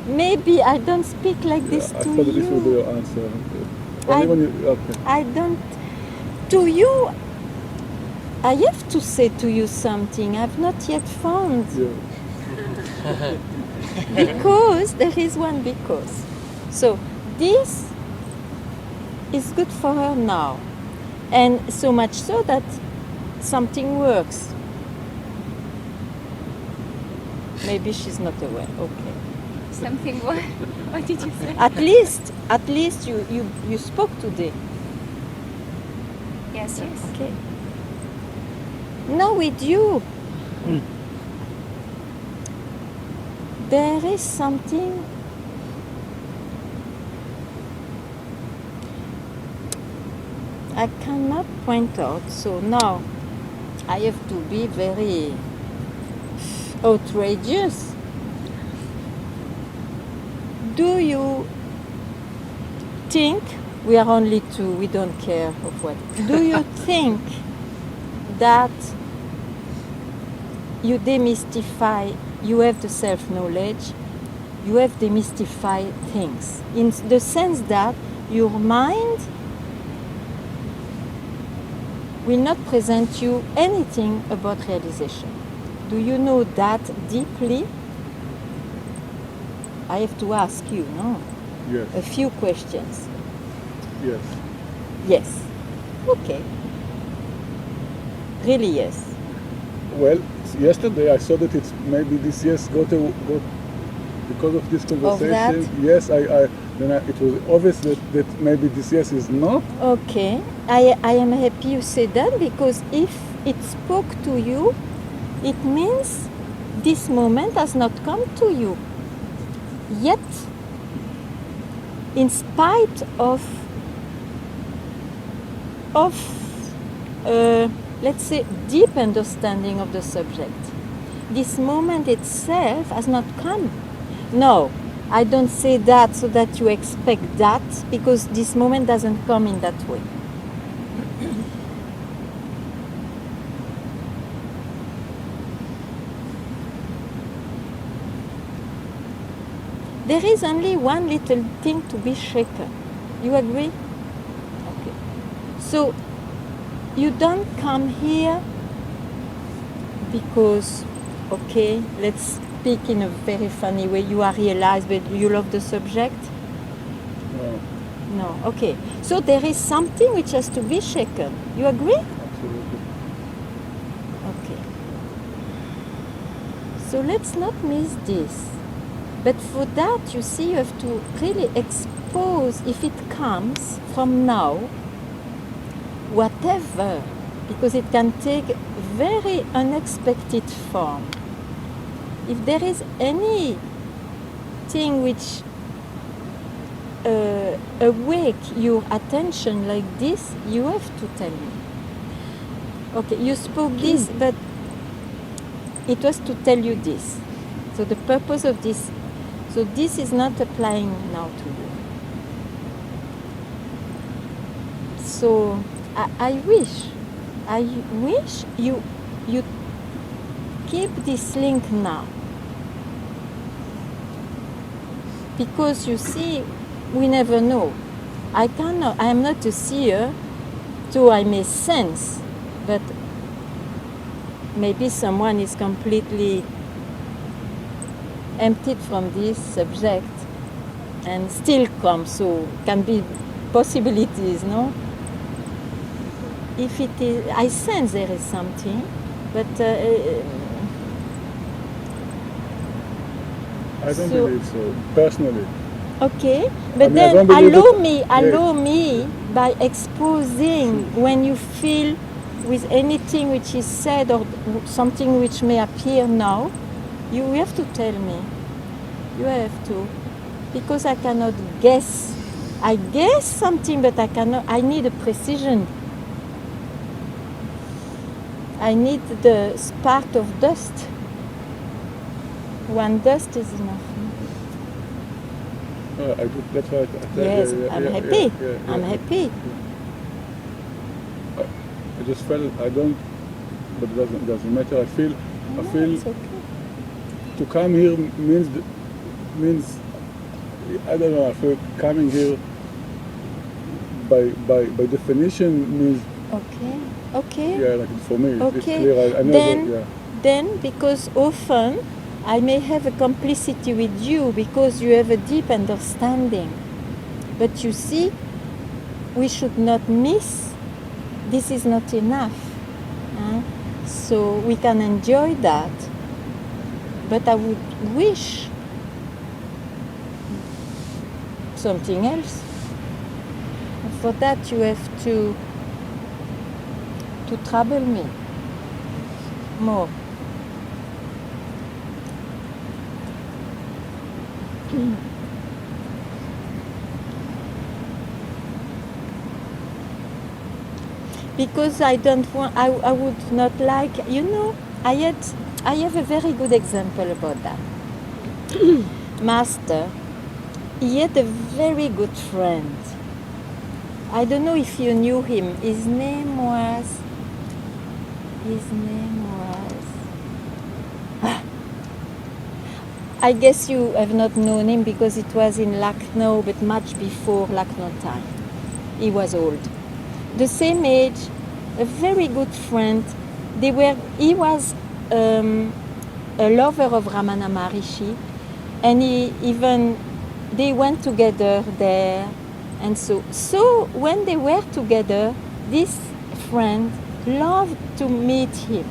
Maybe I don't speak like this I to thought you. this would be your answer. I don't. To you, I have to say to you something I've not yet found. Yeah. Because there is one because. So this is good for her now. And so much so that something works. Maybe she's not aware. Okay. Something what? What did you say? At least you spoke today. Yes. Okay. Now with you, there is something I cannot point out. So now I have to be very outrageous. Do you think, we are only two, we don't care of what, do you think that you demystify, you have the self-knowledge, you have demystified things, in the sense that your mind will not present you anything about realization? Do you know that deeply? I have to ask you, no? Yes. A few questions. Yes. Yes. Okay. Really, yes. Well, yesterday I saw that it's maybe this yes got because of this conversation. Of that? Yes, it was obvious that maybe this yes is not. Okay. I am happy you said that, because if it spoke to you, it means this moment has not come to you. Yet, in spite of let's say, deep understanding of the subject, this moment itself has not come. No, I don't say that so that you expect that, because this moment doesn't come in that way. there is only one little thing to be shaken. You agree? Okay. So you don't come here because, okay, let's speak in a very funny way, you are realized but you love the subject? No, No, okay. So there is something which has to be shaken. You agree? absolutely. Okay. So let's not miss this. But for that, you see, you have to really expose, if it comes from now, whatever, because it can take very unexpected form. If there is anything which awake your attention like this, you have to tell me. Okay, you spoke this, but it was to tell you this. So the purpose of this, so this is not applying now to you. So I wish you keep this link now. Because you see, we never know. I am not a seer, so I may sense, but maybe someone is completely emptied from this subject and still comes, so can be possibilities, no? If it is, I sense there is something, but I don't believe so, personally. okay, but I mean, I then don't believe allow me by exposing when you feel with anything which is said or something which may appear now, you have to tell me. You have to, because I cannot guess. I guess something, but I cannot. I need a precision. I need the spark of dust. One dust is enough. That's right. Yes, I'm happy. I'm happy. I just felt I don't, but it doesn't matter. I feel It's okay. to come here means I don't know. I feel coming here by definition means Okay. yeah, like for me it's Okay. clear. I know Then, that, yeah. then, because often I may have a complicity with you because you have a deep understanding. But you see, we should not miss. This is not enough. So we can enjoy that. But I would wish something else. For that you have to trouble me more. Because I don't want, I would not like, you know, I have a very good example about that. Master, he had a very good friend. I don't know if you knew him. His name was I guess you have not known him because it was in Lucknow, but much before Lucknow time. He was old. The same age, a very good friend. He was a lover of Ramana Maharishi, and they went together there. And so when they were together, this friend loved to meet him.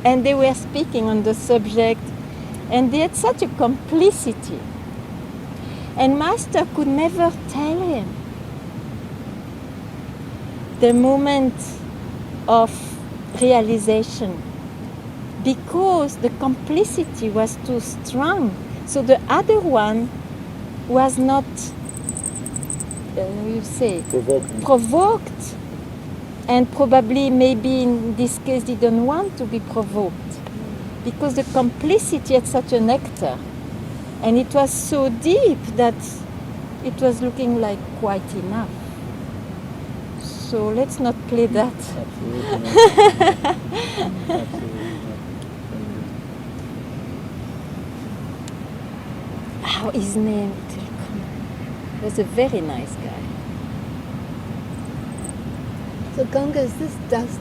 And they were speaking on the subject, and they had such a complicity. And Master could never tell him the moment of realization because the complicity was too strong. So the other one was not, provoked. And probably, maybe in this case, didn't want to be provoked. Because the complicity had such a nectar. And it was so deep that it was looking like quite enough. So let's not play that. Absolutely not. Absolutely not. his name, it will come. He was a very nice guy. So Ganga, is this dust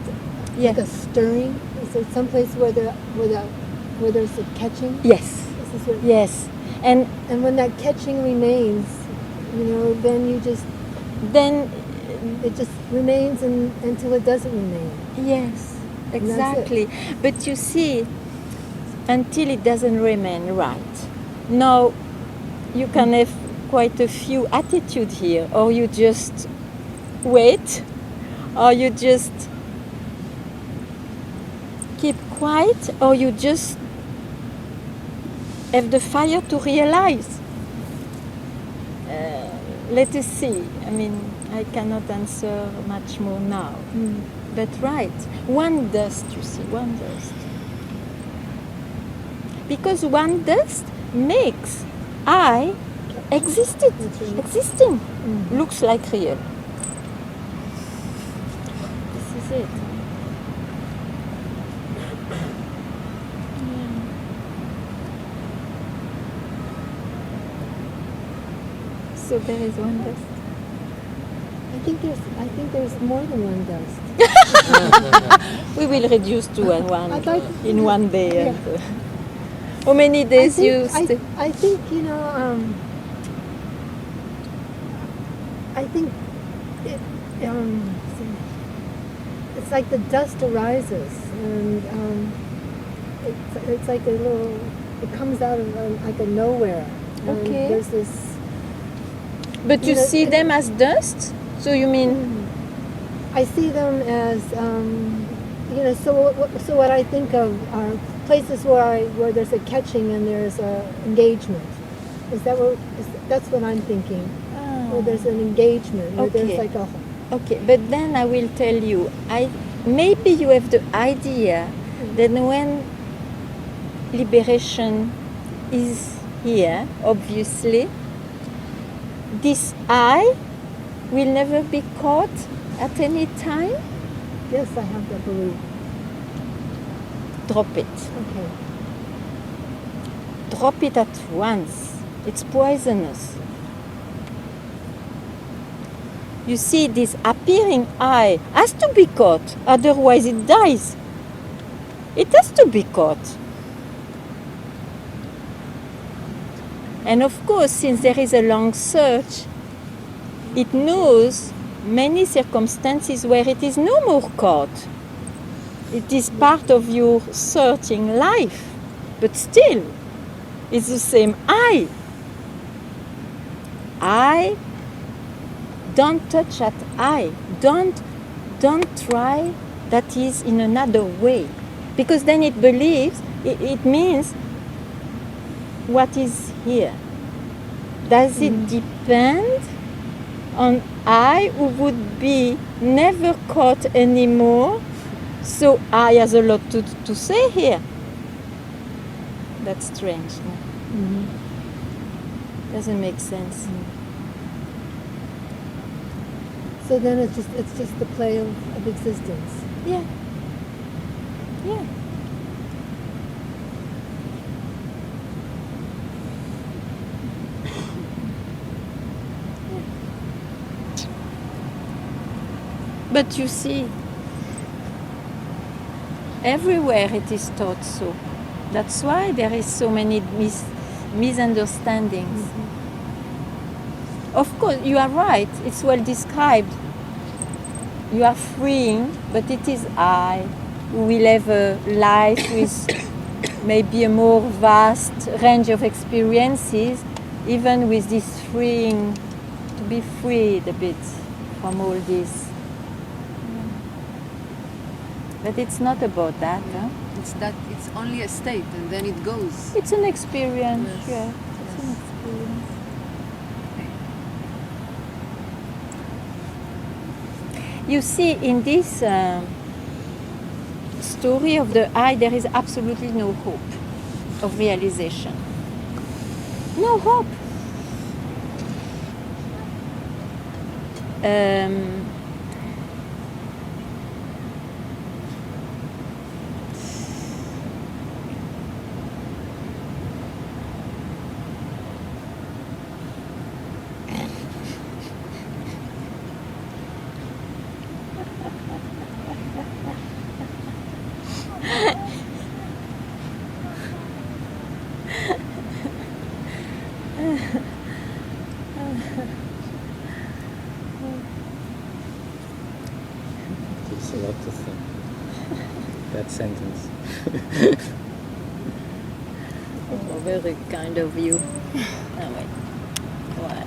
Yeah. like a stirring? Is there some place where there's a catching? Yes, Is this what, yes. And and when that catching remains, then you just then, it just remains until it doesn't remain. yes, that's it. exactly. But you see, until it doesn't remain right. Now, you can have quite a few attitudes here, or you just wait, or you just keep quiet, or you just have the fire to realize. Let us see. I mean, I cannot answer much more now. But right, one dust, you see, one dust. Because one dust makes I existing. Looks like real. This is it. So there is one dust. I think there's more than one dust. We will reduce to one I'd like in one day. Yeah. And, how many days you stay? I think I think it, it's like the dust arises, and it's like a little. It comes out of like a nowhere. And Okay. there's this. But you know, see and- them as dust? So you mean I see them as, So what I think of are places where there's a catching and there's a engagement. Is that what? That's what I'm thinking. Where there's an engagement. Where there's Okay. like a. okay? But then I will tell you. Maybe you have the idea that when liberation is here, obviously, this I will never be caught at any time. Yes, I have that belief. Drop it. Okay. Drop it at once. It's poisonous. You see, this appearing I has to be caught, otherwise it dies. It has to be caught. And of course, since there is a long search, it knows many circumstances where it is no more caught. It is part of your searching life, but still, it's the same I. I don't touch at I. Don't try that is in another way, because then it believes it means what is here. Does it depend on I, who would be never caught anymore? So I has a lot to say here. That's strange. No? Doesn't make sense. So then it's just the play of existence. Yeah. Yeah. But you see, everywhere it is taught so. That's why there is so many misunderstandings. Of course, you are right. It's well described. You are freeing, but it is I who will have a life with maybe a more vast range of experiences, even with this freeing, to be freed a bit from all this. But it's not about that. Huh? It's only a state and then it goes. It's an experience. Yes. Yeah, it's an experience. You see, in this story of the I, there is absolutely no hope of realization. No hope. sentence. Oh, very kind of you. Ah, ouais. Voilà.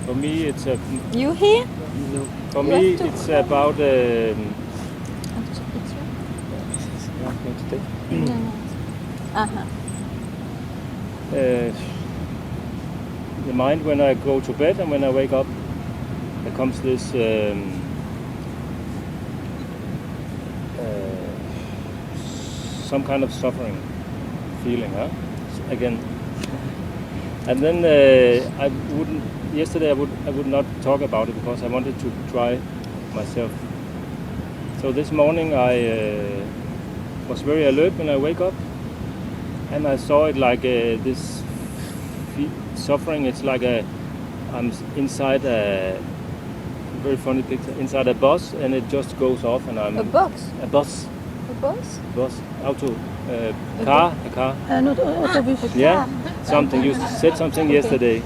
For me, it's a. You here? No. For You me, have to it's come. about. No, no. Uh-huh. The mind when I go to bed and when I wake up, there comes this some kind of suffering feeling, huh? Again, and then I wouldn't. Yesterday I would not talk about it because I wanted to try myself. So this morning I was very alert when I wake up, and I saw it like this suffering. It's like I'm inside a very funny picture, inside a bus, and it just goes off, and I'm A box? a bus, A box? auto, car, a car. Not autobus. Yeah, something. You said something yesterday.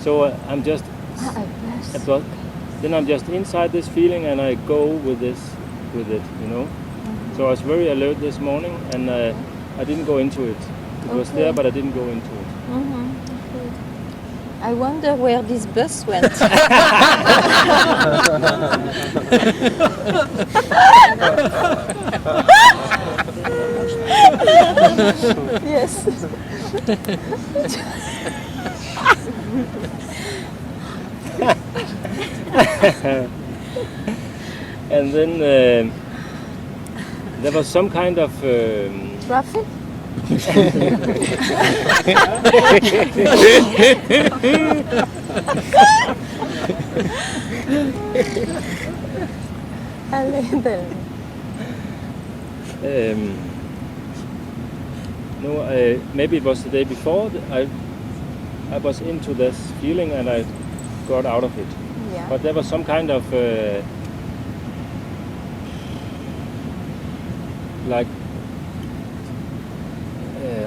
So I'm just a bus. Then I'm just inside this feeling, and I go with it, you know. So I was very alert this morning, and I didn't go into it. It was there, but I didn't go into it. Mm-hmm. Okay. I wonder where this bus went. Yes. And then there was some kind of Traffic? Allez, belle. No, maybe it was the day before. I was into this feeling and I got out of it. Yeah. But there was some kind of like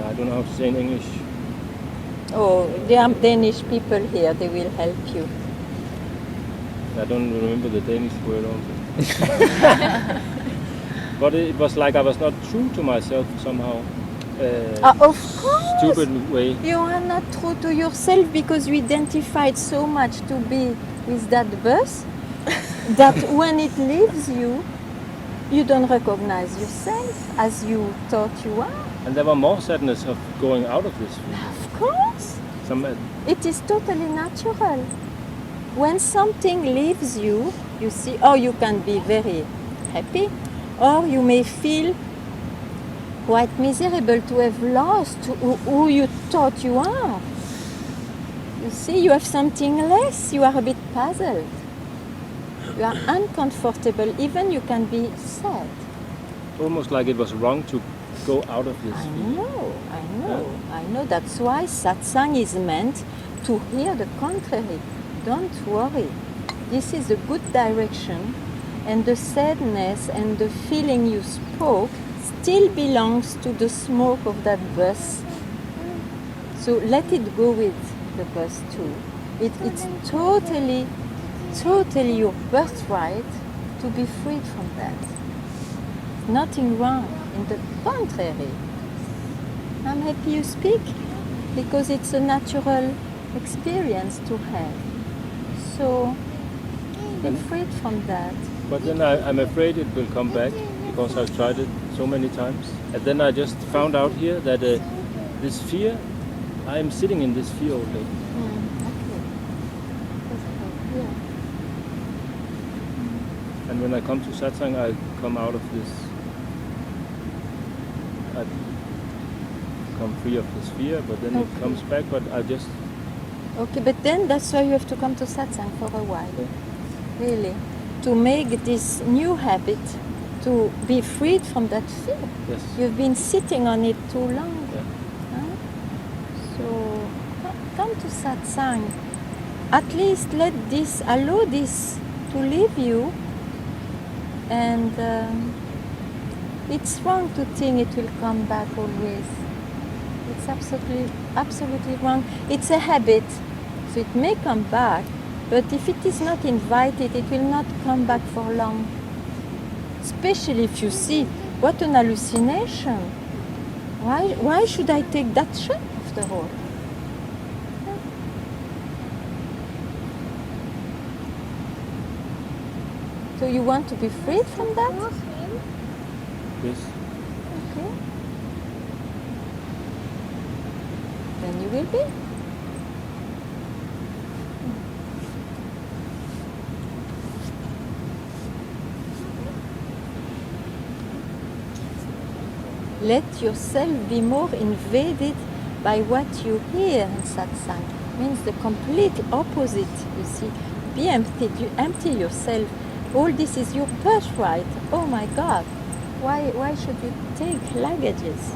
I don't know how to say in English. Oh, there are Danish people here. They will help you. I don't remember the Danish word also. But it was like I was not true to myself somehow. Of course. Stupid way. You are not true to yourself because you identified so much to be with that bus that when it leaves you, you don't recognize yourself as you thought you are. And there were more sadness of going out of this feeling. Of course. It is totally natural. When something leaves you, you see, or you can be very happy, or you may feel quite miserable to have lost who you thought you are. You see, you have something less, you are a bit puzzled. You are uncomfortable, even you can be sad. Almost like it was wrong to go out of this feeling. I know. That's why Satsang is meant to hear the contrary. Don't worry. This is a good direction, and the sadness and the feeling you spoke still belongs to the smoke of that bus. So let it go with the bus too. It's totally your birthright to be freed from that. Nothing wrong, in the contrary. I'm happy you speak because it's a natural experience to have. So be freed from that. But then I'm afraid it will come back because I've tried it so many times. And then I just found out here that this fear, I'm sitting in this fear all day. And when I come to Satsang, I come out of this, I come free of this fear, but then it comes back, but I just... Okay, but then that's why you have to come to Satsang for a while. Really. To make this new habit, to be freed from that fear. Yes. You've been sitting on it too long. Yeah. Huh? So come to Satsang. At least allow this to leave you, and It's wrong to think it will come back always. It's absolutely wrong. It's a habit, so it may come back, but if it is not invited, it will not come back for long. Especially if you see what an hallucination. Why should I take that shape after all? So you want to be freed from that? Yes. Okay. Then you will be. Let yourself be more invaded by what you hear in satsang. Means the complete opposite, you see. Be empty, you empty yourself. All this is your birthright. Oh my God. Why should you take luggages?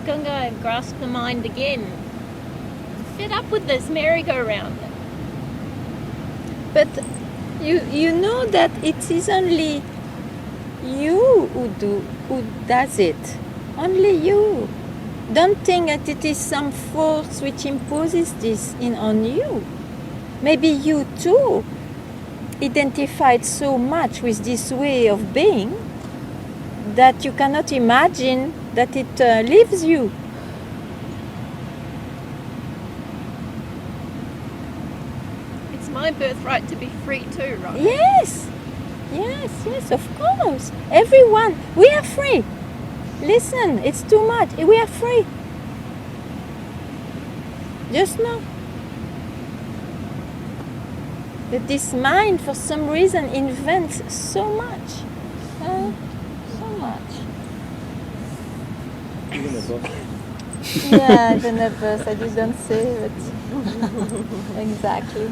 Ganga, I've grasped the mind again. I'm fed up with this merry-go-round. But you know that it is only you who does it. Only you. Don't think that it is some force which imposes this on you. Maybe you too identified so much with this way of being that you cannot imagine that it leaves you. It's my birthright to be free too, right? Yes, yes, of course. Everyone, we are free. Listen, it's too much. We are free. Just know that this mind, for some reason, invents so much. So much. Even a boss. Yeah, the nervous, I didn't say it. Exactly.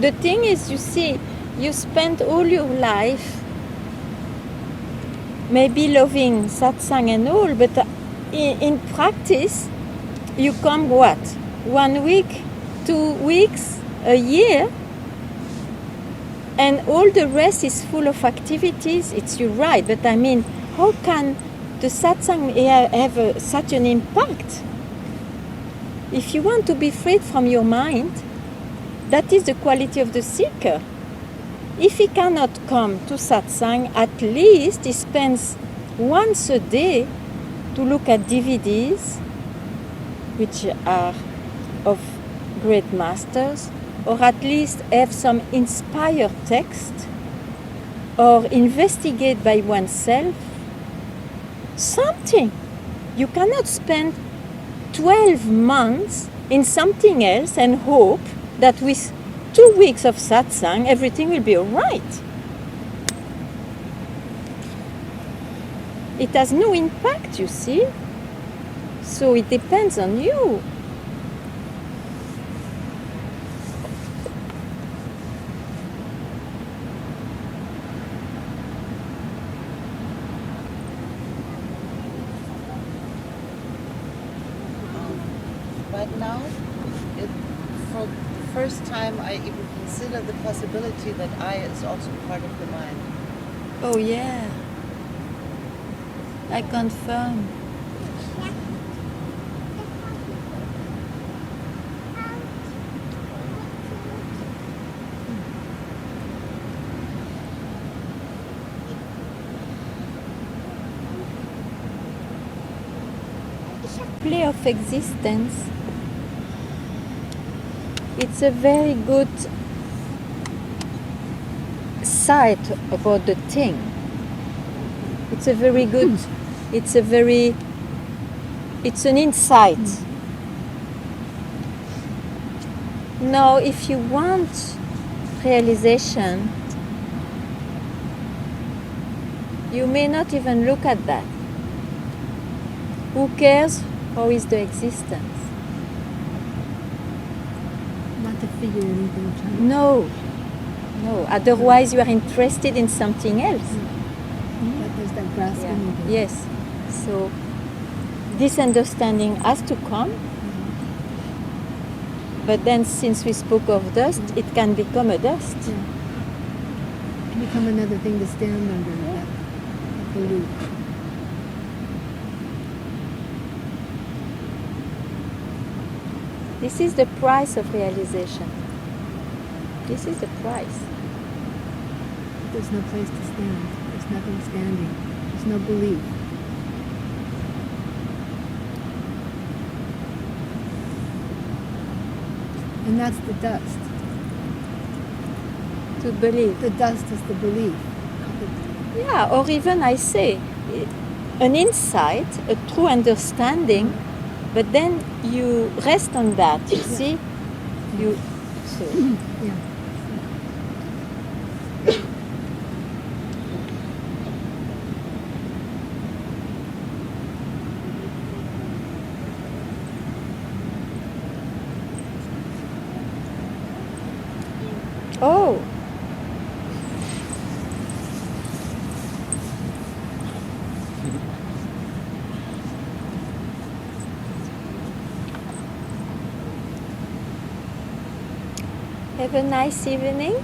The thing is, you see, you spend all your life maybe loving satsang and all, but in practice, you come what? 1 week, 2 weeks, a year, and all the rest is full of activities. It's you're right, but I mean, how can the satsang have such an impact? If you want to be freed from your mind, that is the quality of the seeker. If he cannot come to satsang, at least he spends once a day to look at DVDs, which are of great masters, or at least have some inspired text, or investigate by oneself something. You cannot spend 12 months in something else and hope that with 2 weeks of satsang, everything will be all right. It has no impact, you see. So it depends on you. Right now, for the first time, I even consider the possibility that I is also part of the mind. Oh yeah, I confirm. Play of existence. It's a very good sight about the thing. It's a very good, it's an insight. Now, if you want realization, you may not even look at that. Who cares how is the existence? Not to figure anything. Trying to No. Otherwise, you are interested in something else. But there's that grasping again. Yes. So this understanding has to come. But then, since we spoke of dust, it can become a dust. Yeah. It can become another thing to stand under, that belief. This is the price of realization. This is the price. There's no place to stand. There's nothing standing. There's no belief. And that's the dust. To believe. The dust is the belief. Yeah, or even I say, an insight, a true understanding, but then you rest on that, you see? You so Yeah. Oh. Have a nice evening.